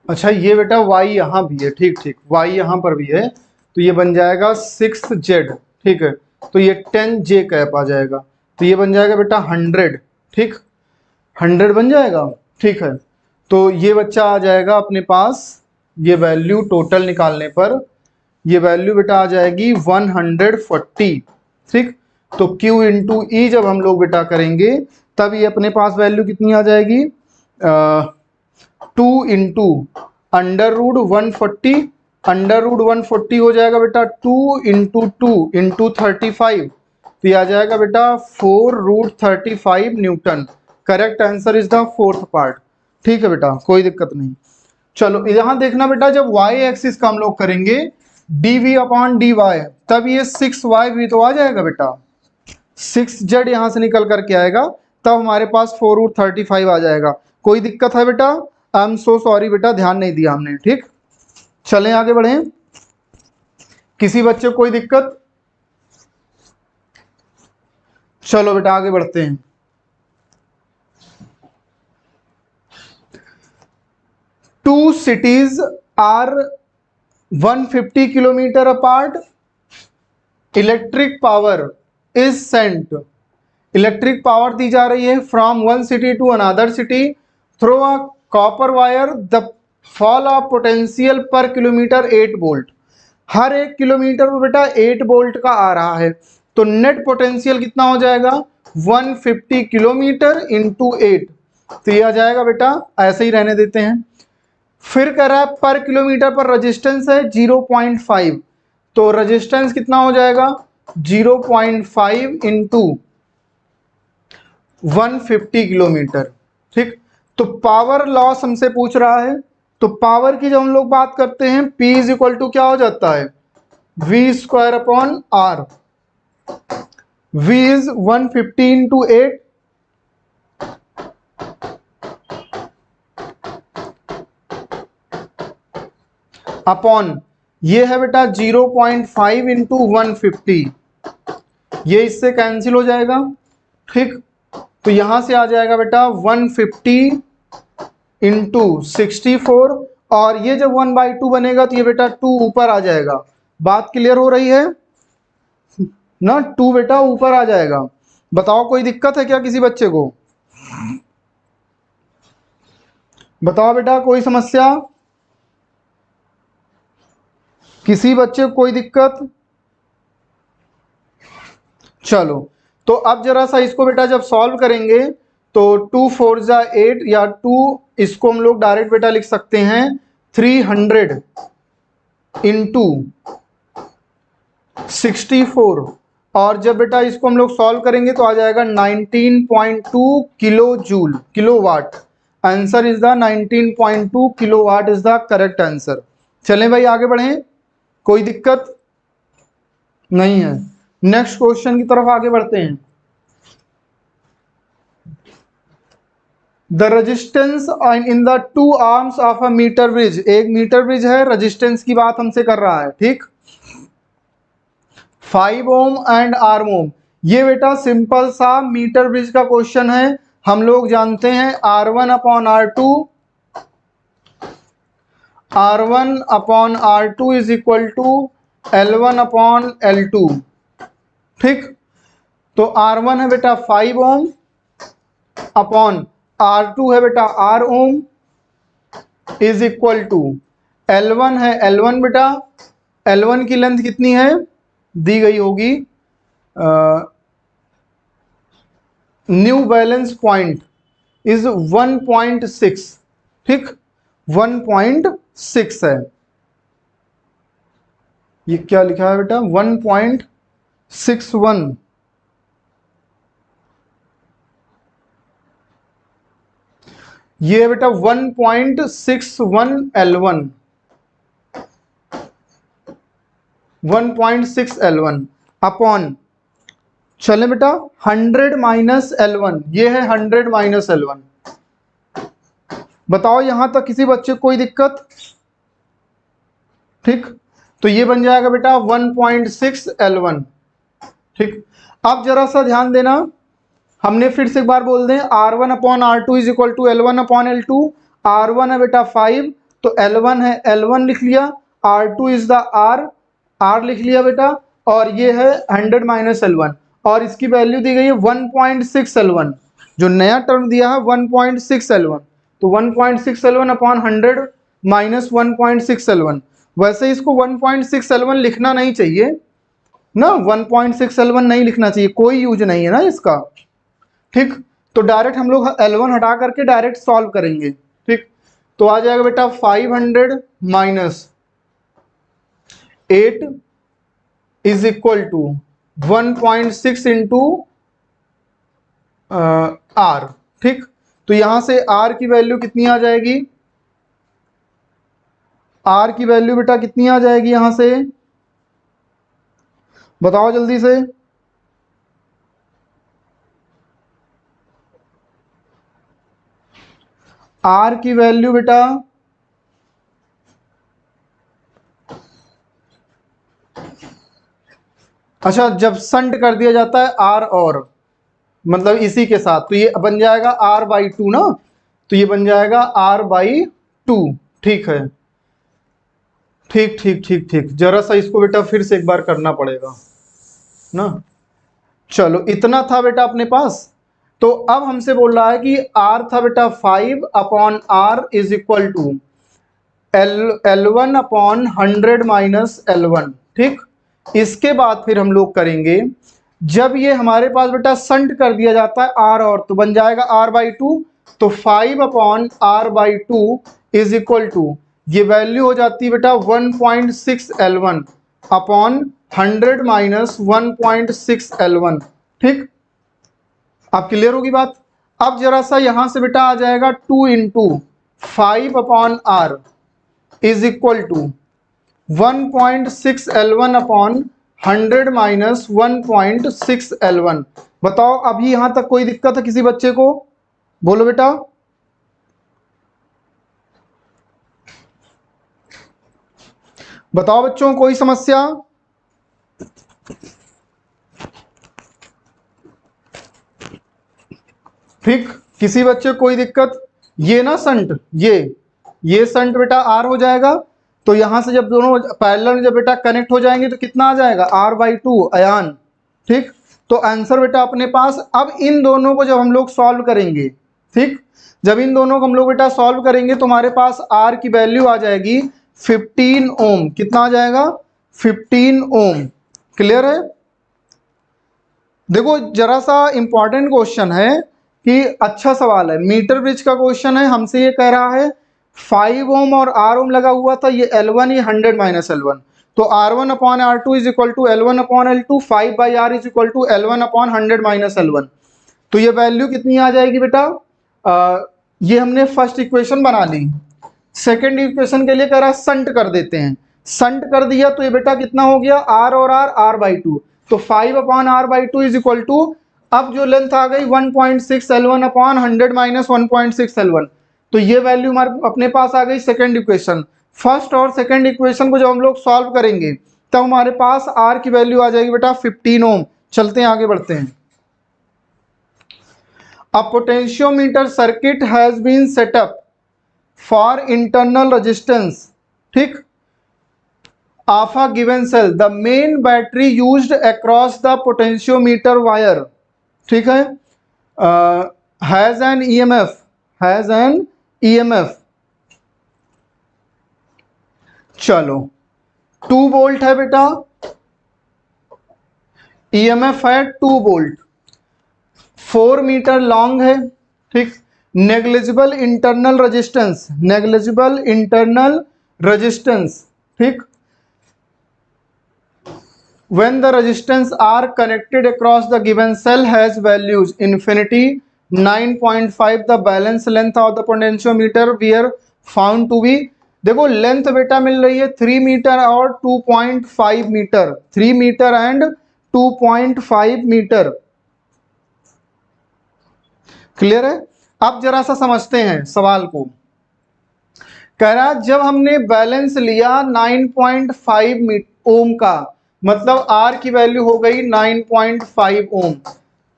अच्छा ये बेटा y यहाँ भी है, ठीक ठीक, y यहाँ पर भी है, तो ये बन जाएगा 6z, ठीक है, तो ये 10j कैप आ जाएगा, तो ये बन जाएगा बेटा 100, ठीक, 100 बन जाएगा, ठीक है। तो ये बच्चा आ जाएगा अपने पास, ये वैल्यू टोटल निकालने पर ये वैल्यू बेटा आ जाएगी 140, ठीक। तो Q इंटू ई जब हम लोग बेटा करेंगे तब ये अपने पास वैल्यू कितनी आ जाएगी, 2 into under root 140, under root 140 हो जाएगा बेटा 2 इंटू 2 इंटू 35, तो ये आ जाएगा बेटा 4 root 35 newton. Correct answer is the fourth part, ठीक है बेटा, कोई दिक्कत नहीं। चलो यहां देखना बेटा, जब y एक्सिस का हम लोग करेंगे dv अपॉन dy, तब ये 6y भी तो आ जाएगा बेटा, 6z यहां से निकल करके आएगा, तब हमारे पास 4 रूट 35 आ जाएगा। कोई दिक्कत है बेटा? आई एम सो सॉरी बेटा, ध्यान नहीं दिया हमने, ठीक। चलें आगे बढ़ें, किसी बच्चे को कोई दिक्कत? चलो बेटा आगे बढ़ते हैं। Two cities are 150 kilometre apart, electric power is sent, electric power दी जा रही है from one city to another city through a copper wire, the fall of potential per kilometre 8 volt, हर 1 किलोमीटर में बेटा 8 वोल्ट का आ रहा है, तो नेट पोटेंशियल कितना हो जाएगा 150 किलोमीटर इंटू 8, तो ये आ जाएगा बेटा, ऐसे ही रहने देते हैं। फिर कह रहा है पर किलोमीटर पर रेजिस्टेंस है 0.5, तो रेजिस्टेंस कितना हो जाएगा 0.5 इंटू 150 किलोमीटर, ठीक। तो पावर लॉस हमसे पूछ रहा है, तो पावर की जब हम लोग बात करते हैं P इज इक्वल टू क्या हो जाता है V square upon R, V is 150 into 8, upon ये है बेटा 0.5 इंटू 150, ये इससे कैंसिल हो जाएगा, ठीक। तो यहां से आ जाएगा बेटा 150 इंटू 64, और ये जब 1/2 बनेगा तो ये बेटा 2 ऊपर आ जाएगा। बात क्लियर हो रही है ना, 2 बेटा ऊपर आ जाएगा। बताओ कोई दिक्कत है क्या किसी बच्चे को? बताओ बेटा कोई समस्या, किसी बच्चे को कोई दिक्कत? चलो तो अब जरा सा इसको बेटा जब सॉल्व करेंगे तो 2 4 जा 8, या 2 इसको हम लोग डायरेक्ट बेटा लिख सकते हैं 300 इंटू 64, और जब बेटा इसको हम लोग सॉल्व करेंगे तो आ जाएगा 19.2 kilo joule, kilo watt. Answer is the 19.2 kilo watt is the correct answer. चलें भाई आगे बढ़ें, कोई दिक्कत नहीं है। नेक्स्ट क्वेश्चन की तरफ आगे बढ़ते हैं। The resistance in the two arms of a metre bridge, एक मीटर ब्रिज है, रेजिस्टेंस की बात हमसे कर रहा है, ठीक। 5 ओम एंड आर्म ओम, ये बेटा सिंपल सा मीटर ब्रिज का क्वेश्चन है। हम लोग जानते हैं R1 upon R2, R1 upon R2 is equal to L1 upon L2, ठीक। तो R1 है बेटा 5 ओम अपॉन R2 है बेटा R ohm is equal to L1 है L1 बेटा, L1 की लेंथ कितनी है दी गई होगी, न्यू बैलेंस पॉइंट इज 1.6, ठीक, 1.6 है। ये क्या लिखा है बेटा 1.61, ये है बेटा 1.61 L1, 1.6 L1 अपॉन, चले बेटा 100 माइनस L1, ये है 100 माइनस L1। बताओ यहां तक किसी बच्चे को कोई दिक्कत? ठीक, तो ये बन जाएगा बेटा 1.6 L1, ठीक। अब जरा सा ध्यान देना, हमने फिर से एक बार बोल दें R1 upon R2 is equal to L1 upon L2, R1 है बेटा 5, तो L1 है, L1 लिख लिया, R2 इज द R लिख लिया बेटा, और ये है 100 माइनस L1, और इसकी वैल्यू दी गई है 1.6 L1, जो नया टर्म दिया है 1.6 L1, तो 1.6 L1 अपॉन 100 माइनस 1.6 L1। वैसे इसको 1.6 L1 लिखना नहीं चाहिए ना, 1.6 L1 नहीं लिखना चाहिए, कोई यूज नहीं है ना इसका, ठीक। तो डायरेक्ट हम लोग L1 हटा करके डायरेक्ट सॉल्व करेंगे, ठीक। तो आ जाएगा बेटा 500 minus 8 is equal to 1.6 into R, ठीक। तो यहां से R की वैल्यू कितनी आ जाएगी, R की वैल्यू बेटा कितनी आ जाएगी यहां से, बताओ जल्दी से। R की वैल्यू बेटा अच्छा, जब संट कर दिया जाता है R और मतलब इसी के साथ, तो ये बन जाएगा R/2 ना, तो ये बन जाएगा R/2, ठीक है, ठीक ठीक ठीक ठीक। जरा सा इसको बेटा फिर से एक बार करना पड़ेगा ना। चलो इतना था बेटा अपने पास। तो अब हमसे बोल रहा है कि R था बेटा 5 upon R is equal to L1 upon 100 minus L1, ठीक। इसके बाद फिर हम लोग करेंगे, जब ये हमारे पास बेटा संट कर दिया जाता है R और, तो बन जाएगा R/2, तो 5 upon R/2 is equal to, ये वैल्यू हो जाती है बेटा 1.6 L1 अपॉन 100 माइनस 1.6 L1, ठीक। अब क्लियर होगी बात। अब जरा सा यहां से बेटा आ जाएगा 2 into 5 upon R is equal to 1.6 L1 upon 100 minus 1.6 L1। बताओ अभी यहां तक कोई दिक्कत है किसी बच्चे को, बोलो बेटा। बताओ बच्चों कोई समस्या, ठीक। किसी बच्चे को कोई दिक्कत, ये ना संट, ये संट बेटा R हो जाएगा, तो यहां से जब दोनों पैरेलल जब बेटा कनेक्ट हो जाएंगे तो कितना आ जाएगा R/2 अयान, ठीक। तो आंसर बेटा अपने पास। अब इन दोनों को जब हम लोग सॉल्व करेंगे, ठीक, जब इन दोनों को हम लोग बेटा सॉल्व करेंगे तो हमारे पास R की वैल्यू आ जाएगी 15 ओम। कितना आ जाएगा, 15 ओम। क्लियर है। देखो जरा सा इंपॉर्टेंट क्वेश्चन है कि अच्छा सवाल है, मीटर ब्रिज का क्वेश्चन है, हमसे ये कह रहा है 5 ओम और R ओम लगा हुआ था, ये L1, ये 100 माइनस L1, तो R1 upon R2 is equal to L1 upon L2, 5/R is equal to L1 upon 100 minus L1। तो ये वैल्यू कितनी आ जाएगी बेटा, ये हमने फर्स्ट इक्वेशन बना ली। सेकेंड इक्वेशन के लिए कह रहा है संट कर देते हैं, संट कर दिया तो ये बेटा कितना हो गया, R और R/2, तो 5 upon R/2 is equal to, अब जो लेंथ आ गई 1.6 L1 अपॉन 100 माइनस 1.6 L1, तो ये वैल्यू हमारे अपने पास आ गई सेकंड इक्वेशन। फर्स्ट और सेकंड इक्वेशन को जब हम लोग सॉल्व करेंगे तब हमारे पास R की वैल्यू आ जाएगी बेटा 15 ओम। चलते हैं आगे बढ़ते हैं। A potentiometer circuit has been set up for internal resistance, ठीक, of a given cell, the main battery used across the potentiometer wire, ठीक है, has an EMF, चलो 2 वोल्ट है बेटा, EMF है 2 वोल्ट, 4 मीटर लॉन्ग है, ठीक। नेग्लिजिबल इंटरनल रेजिस्टेंस, ठीक। When the resistance are connected across the given cell has values infinity 9.5, the balance length of the potentiometer were found to be, देखो length बेटा मिल रही है 3 मीटर और 2.5 metre, 3 metre and 2.5 metre. Clear है। अब जरा सा समझते हैं सवाल को। कह रहा जब हमने बैलेंस लिया 9.5 ओम का, मतलब R की वैल्यू हो गई 9.5 ओम,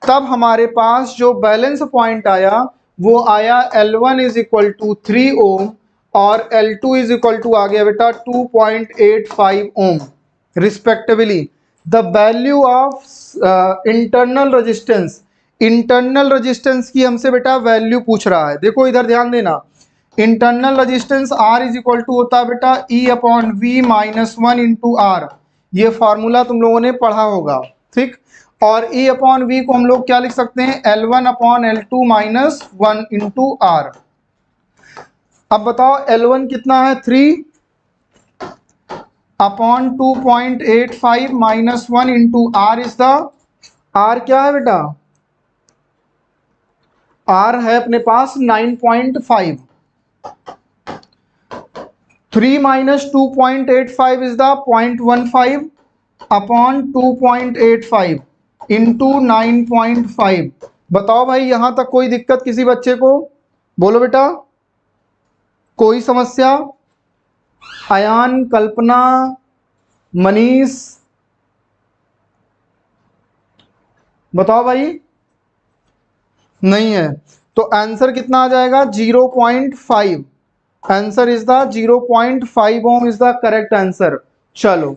तब हमारे पास जो बैलेंस पॉइंट आया वो आया L1 इज इक्वल टू 3 ओम और L2 इज इक्वल टू आ गया बेटा 2.85 ohm respectively. The value of internal resistance की हमसे बेटा वैल्यू पूछ रहा है। देखो इधर ध्यान देना, internal resistance R is equal to होता है बेटा E/V -1 इंटू आर। ये फॉर्मूला तुम लोगों ने पढ़ा होगा, ठीक। और E/V को हम लोग क्या लिख सकते हैं, L1/L2 -1 इंटू आर। अब बताओ L1 कितना है, 3/2.85 -1 into R is the, R क्या है बेटा, आर है अपने पास 9.5। 3 - 2.85 इज द 0.15 अपॉन 2.85 इंटू 9.5। बताओ भाई यहां तक कोई दिक्कत किसी बच्चे को, बोलो बेटा, कोई समस्या? अयान, कल्पना, मनीष, बताओ भाई। नहीं है तो आंसर कितना आ जाएगा, 0.5। Answer is the 0.5 ohm is the correct answer. चलो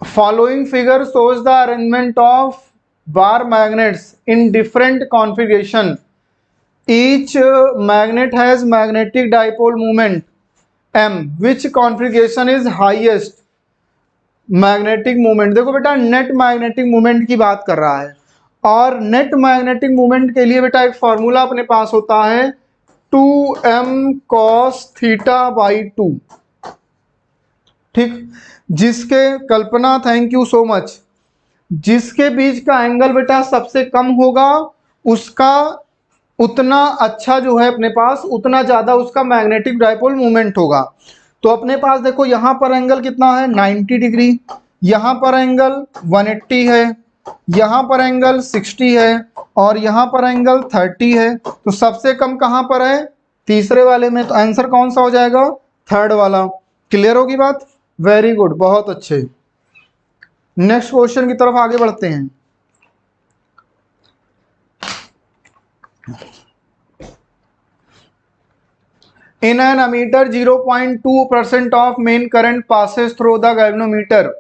following figure shows the arrangement of bar magnets in different configuration. Each magnet has magnetic dipole moment m. Which configuration is highest magnetic moment? देखो बेटा net magnetic moment की बात कर रहा है, और net magnetic moment के लिए बेटा एक फॉर्मूला अपने पास होता है 2m cos θ/2, ठीक। जिसके, कल्पना थैंक यू सो मच, जिसके बीच का एंगल बेटा सबसे कम होगा उसका उतना अच्छा जो है अपने पास, उतना ज्यादा उसका मैग्नेटिक डाइपोल मूवमेंट होगा। तो अपने पास देखो यहां पर एंगल कितना है, 90 डिग्री, यहां पर एंगल 180 है, यहां पर एंगल 60 है, और यहां पर एंगल 30 है। तो सबसे कम कहां पर है, तीसरे वाले में। तो आंसर कौन सा हो जाएगा, थर्ड वाला। क्लियर होगी बात, वेरी गुड, बहुत अच्छे। नेक्स्ट क्वेश्चन की तरफ आगे बढ़ते हैं। In an ammeter, 0.2% of main current passes through the galvanometer.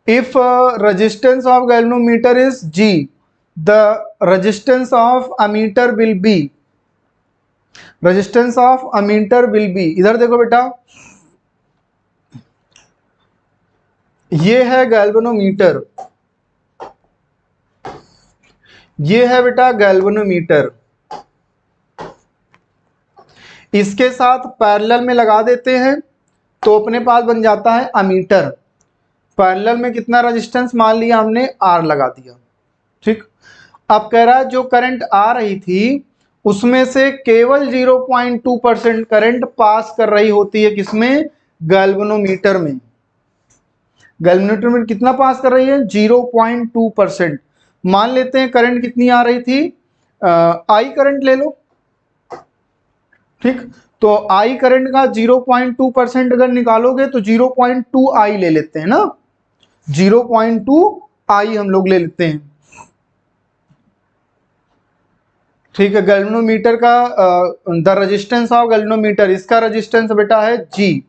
If resistance of galvanometer is G, the resistance of ammeter will be, resistance of ammeter will be, इधर देखो बेटा, ये है गैल्वेनोमीटर, ये है बेटा गैल्वेनोमीटर। इसके साथ पैरेलल में लगा देते हैं तो अपने पास बन जाता है अमीटर। पैरेलल में कितना रेजिस्टेंस मान लिया हमने, आर लगा दिया, ठीक। अब कह रहा है जो करंट आ रही थी उसमें से केवल 0.2% करंट पास कर रही होती है, किसमें, गैल्वेनोमीटर में। गैल्वेनोमीटर में कितना पास कर रही है, 0.2%। मान लेते हैं करंट कितनी आ रही थी, आई करंट ले लो, ठीक। तो आई करंट का 0.2% अगर निकालोगे तो 0.2 आई ले लेते हैं ना, 0.2 आई हम लोग ले लेते हैं, ठीक है। गैल्वेनोमीटर का द रेजिस्टेंस ऑफ गैल्वेनोमीटर, इसका रेजिस्टेंस बेटा है जी,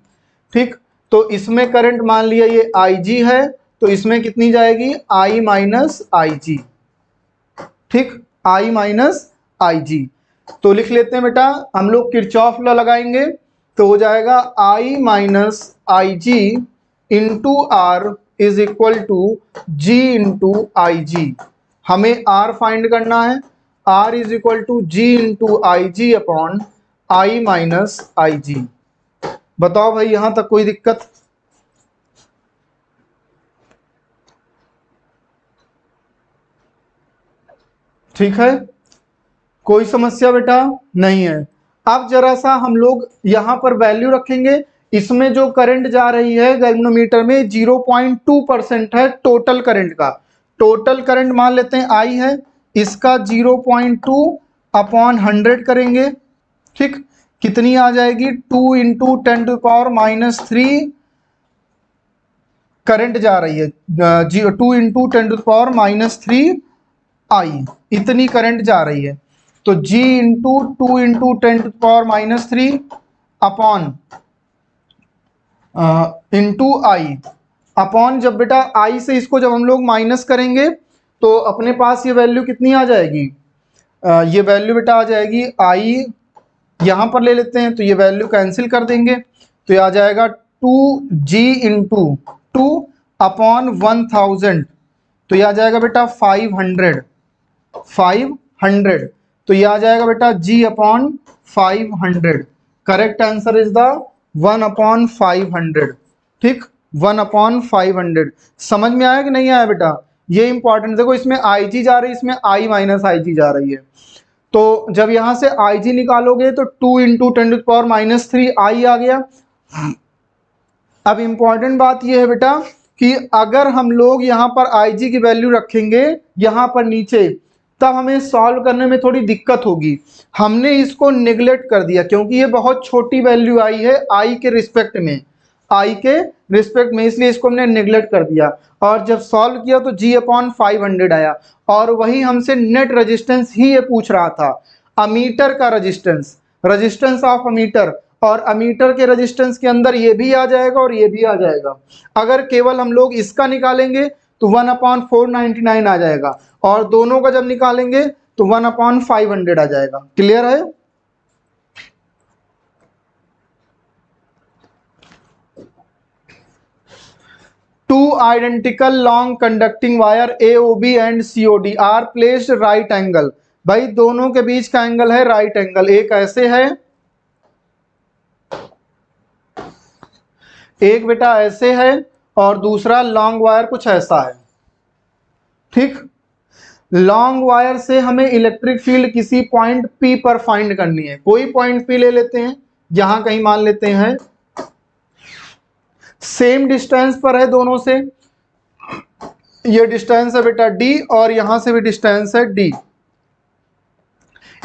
ठीक। तो इसमें करंट मान लिया ये आई जी है, तो इसमें कितनी जाएगी, आई माइनस आई जी, ठीक, आई माइनस आई जी। तो लिख लेते हैं बेटा, हम लोग किरचॉफ लॉ लगाएंगे तो हो जाएगा I minus I G into R is equal to G into I G. हमें आर फाइंड करना है, R is equal to G into I G upon I minus I G. बताओ भाई यहां तक कोई दिक्कत? ठीक है, कोई समस्या बेटा नहीं है। अब जरा सा हम लोग यहां पर वैल्यू रखेंगे, इसमें जो करंट जा रही है गैल्वेनोमीटर में 0.2% है टोटल करंट का। टोटल करंट मान लेते हैं आई है, इसका 0.2 अपॉन 100 करेंगे, ठीक। कितनी आ जाएगी, 2 इंटू 10⁻³ करंट जा रही है, 2 इंटू 10⁻³ आई। इतनी करंट जा रही है। तो G into 2 into 10⁻³ upon into I upon, जब बेटा आई से इसको जब हम लोग माइनस करेंगे तो अपने पास ये वैल्यू कितनी आ जाएगी, ये वैल्यू बेटा आ जाएगी आई, यहां पर ले लेते हैं तो ये वैल्यू कैंसिल कर देंगे, तो ये आ जाएगा 2G इंटू 2 अपॉन 1000, तो ये आ जाएगा बेटा 500, तो ये आ जाएगा बेटा G upon 500। Correct answer is the 1/500। ठीक, 1/500। समझ में आया कि नहीं आया बेटा? ये इंपॉर्टेंट, देखो इसमें IG जा रही है, इसमें I माइनस IG जा रही है, तो जब यहां से IG निकालोगे तो 2 इंटू 10⁻³ I आ गया। अब इंपॉर्टेंट बात यह है बेटा कि अगर हम लोग यहाँ पर IG की वैल्यू रखेंगे यहाँ पर नीचे, तब हमें सॉल्व करने में थोड़ी दिक्कत होगी। हमने इसको निगलेक्ट कर दिया क्योंकि ये बहुत छोटी वैल्यू आई है I के रिस्पेक्ट में, इसलिए इसको हमने निगलेक्ट कर दिया। और जब सॉल्व किया तो G/500 आया, और वही हमसे नेट रेजिस्टेंस ही ये पूछ रहा था, अमीटर का रेजिस्टेंस ऑफ अमीटर, और अमीटर के रेजिस्टेंस के अंदर ये भी आ जाएगा और ये भी आ जाएगा। अगर केवल हम लोग इसका निकालेंगे तो 1/499 आ जाएगा, और दोनों का जब निकालेंगे तो 1/500 आ जाएगा। क्लियर है? Two identical long conducting wire AOB and COD are placed right angle। भाई दोनों के बीच का एंगल है राइट एंगल। एक ऐसे है, एक बेटा ऐसे है, और दूसरा लॉन्ग वायर कुछ ऐसा है। ठीक, लॉन्ग वायर से हमें इलेक्ट्रिक फील्ड किसी पॉइंट P पर फाइंड करनी है। कोई पॉइंट P ले लेते हैं, यहां कहीं मान लेते हैं, सेम डिस्टेंस पर है दोनों से, ये डिस्टेंस है बेटा D, और यहां से भी डिस्टेंस है D।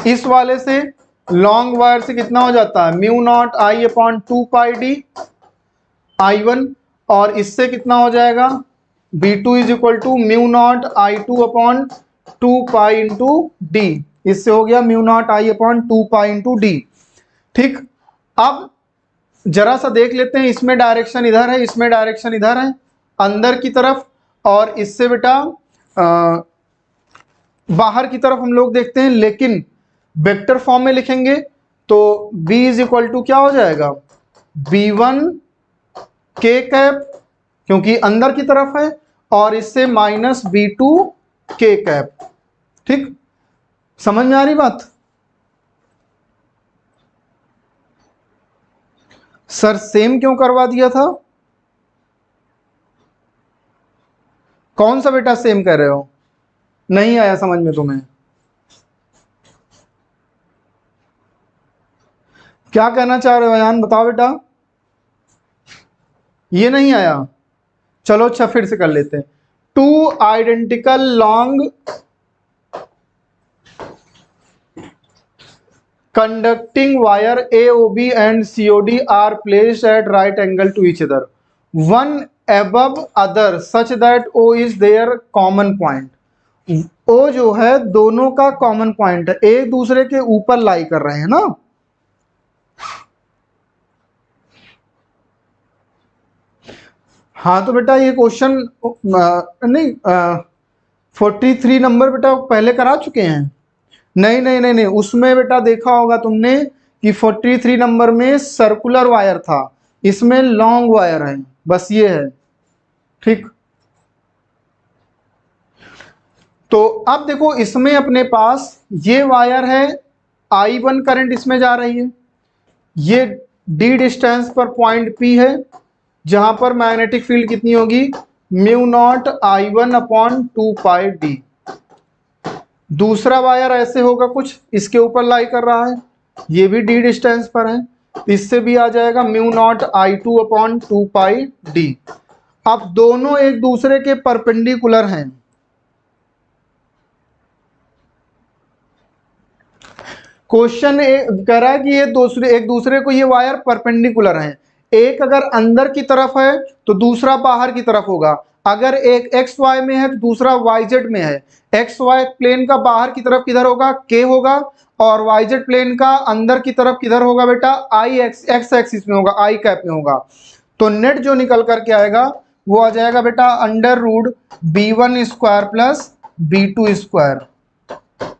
इस वाले से लॉन्ग वायर से कितना हो जाता है, μ0 I/2πd I1, और इससे कितना हो जाएगा, B2 is equal to μ0 I2/2π d, इससे हो गया μ0 I/2π d। ठीक, अब जरा सा देख लेते हैं, इसमें डायरेक्शन इधर है, इसमें डायरेक्शन इधर है अंदर की तरफ, और इससे बेटा बाहर की तरफ हम लोग देखते हैं, लेकिन वेक्टर फॉर्म में लिखेंगे तो B इज इक्वल टू क्या हो जाएगा, B1 K कैप, क्योंकि अंदर की तरफ है, और इससे माइनस B2 K कैप। ठीक, समझ में आ रही बात? सर सेम क्यों करवा दिया था? कौन सा बेटा सेम कह रहे हो? नहीं आया समझ में तुम्हें? क्या कहना चाह रहे हो यान, बताओ बेटा। ये नहीं आया, चलो अच्छा फिर से कर लेते हैं। Two identical long conducting wire AOB and COD are placed at right angle to each other, one above other such that O is their common point। O जो है दोनों का कॉमन पॉइंट है, एक दूसरे के ऊपर लाई कर रहे हैं ना। हाँ तो बेटा ये क्वेश्चन नहीं 43 नंबर बेटा पहले करा चुके हैं। नहीं नहीं नहीं नहीं, उसमें बेटा देखा होगा तुमने कि 43 नंबर में सर्कुलर वायर था, इसमें लॉन्ग वायर है, बस ये है। ठीक, तो अब देखो इसमें अपने पास ये वायर है, I1 करंट इसमें जा रही है, ये D डिस्टेंस पर पॉइंट P है, जहां पर मैग्नेटिक फील्ड कितनी होगी, μ0 I1/2πd। दूसरा वायर ऐसे होगा कुछ, इसके ऊपर लाई कर रहा है, ये भी D डिस्टेंस पर है, इससे भी आ जाएगा μ0 I2/2πd। अब दोनों एक दूसरे के परपेंडिकुलर हैं। क्वेश्चन कह रहा है कि ये एक दूसरे को ये वायर परपेंडिकुलर हैं। एक अगर अंदर की तरफ है तो दूसरा बाहर की तरफ होगा, अगर एक एक्स वाई में है तो दूसरा वाई जेड में है। एक्स वाई प्लेन का बाहर की तरफ किधर होगा, के होगा, और वाई जेड प्लेन का अंदर की तरफ किधर होगा बेटा, आई एक्स एक्सिस में होगा, आई कैप में होगा। तो नेट जो निकल करके आएगा वो आ जाएगा बेटा under root b1 square plus b2 square.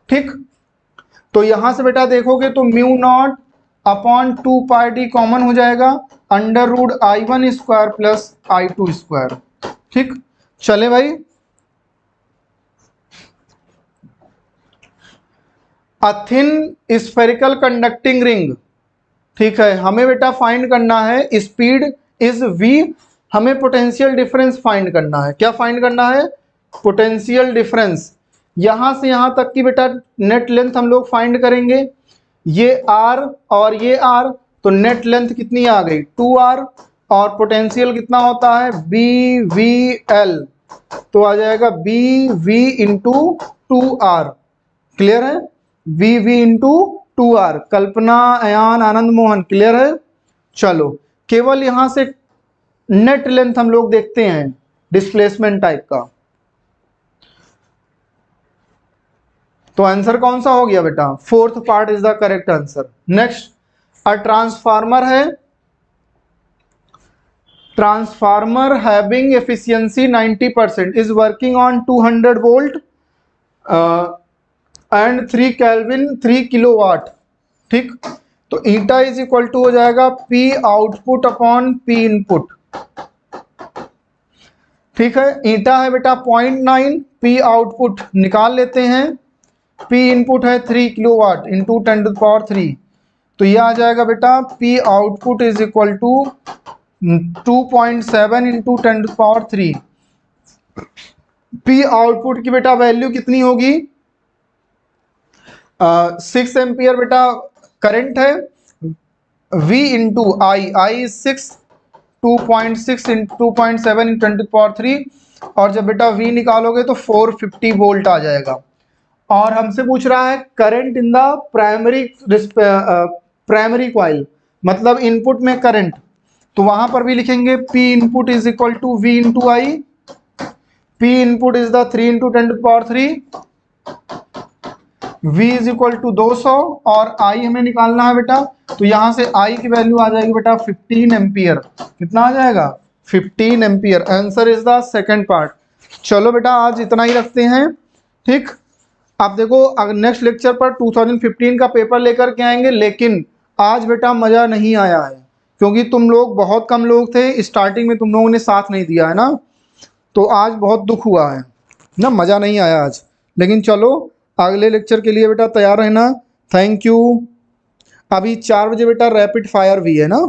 ठीक, तो यहां से बेटा देखोगे तो mu naught upon 2 pi D common हो जाएगा, under root i1 square plus i2 square. ठीक, चले भाई। A thin spherical conducting ring, ठीक है, हमें बेटा फाइंड करना है स्पीड इज v, हमें पोटेंशियल डिफरेंस फाइंड करना है। क्या फाइंड करना है, पोटेंशियल डिफरेंस। यहां से यहां तक की बेटा नेट लेंथ हम लोग फाइंड करेंगे, ये r और ये r, तो नेट लेंथ कितनी आ गई 2r, और पोटेंशियल कितना होता है bvl, तो आ जाएगा bv इंटू 2r। क्लियर है, bv इंटू 2r। कल्पना, अयान, आनंद मोहन क्लियर है। चलो केवल यहां से नेट लेंथ हम लोग देखते हैं डिस्प्लेसमेंट टाइप का, तो आंसर कौन सा हो गया बेटा, fourth part is the correct answer. Next, a transformer है, transformer having efficiency 90% is working on 200 volt and 3 kelvin 3 kilowatt. ठीक, तो ईटा इज इक्वल टू हो जाएगा P output upon P input. ठीक है, ईटा है बेटा 0.9, पी आउटपुट निकाल लेते हैं, पी इनपुट है 3 किलोवाट इंटू 10⁻3, तो यह आ जाएगा बेटा P output is equal to 2.7 into 10⁻3। P output की बेटा वैल्यू कितनी होगी, 6 एम्पियर बेटा करंट है, V इंटू आई 6, 2.6 इंटू 2.7 इंटू 10⁻3, और जब बेटा V निकालोगे तो 450 वोल्ट आ जाएगा। और हमसे पूछ रहा है current in the primary coil, मतलब इनपुट में करंट, तो वहां पर भी लिखेंगे P input is equal to V into I. P input is the 3 into 10⁻3, V is equal to 200, और I हमें निकालना है बेटा, तो यहां से I की वैल्यू आ जाएगी बेटा 15 एम्पियर। कितना आ जाएगा 15 ampere. Answer is the second part. चलो बेटा आज इतना ही रखते हैं। ठीक, आप देखो अगर नेक्स्ट लेक्चर पर 2015 का पेपर लेकर के आएंगे, लेकिन आज बेटा मजा नहीं आया है क्योंकि तुम लोग बहुत कम लोग थे, स्टार्टिंग में तुम लोगों ने साथ नहीं दिया है ना, तो आज बहुत दुख हुआ है ना, मजा नहीं आया आज। लेकिन चलो अगले लेक्चर के लिए बेटा तैयार रहना। Thank you. अभी 4 बजे बेटा रैपिड फायर भी है ना।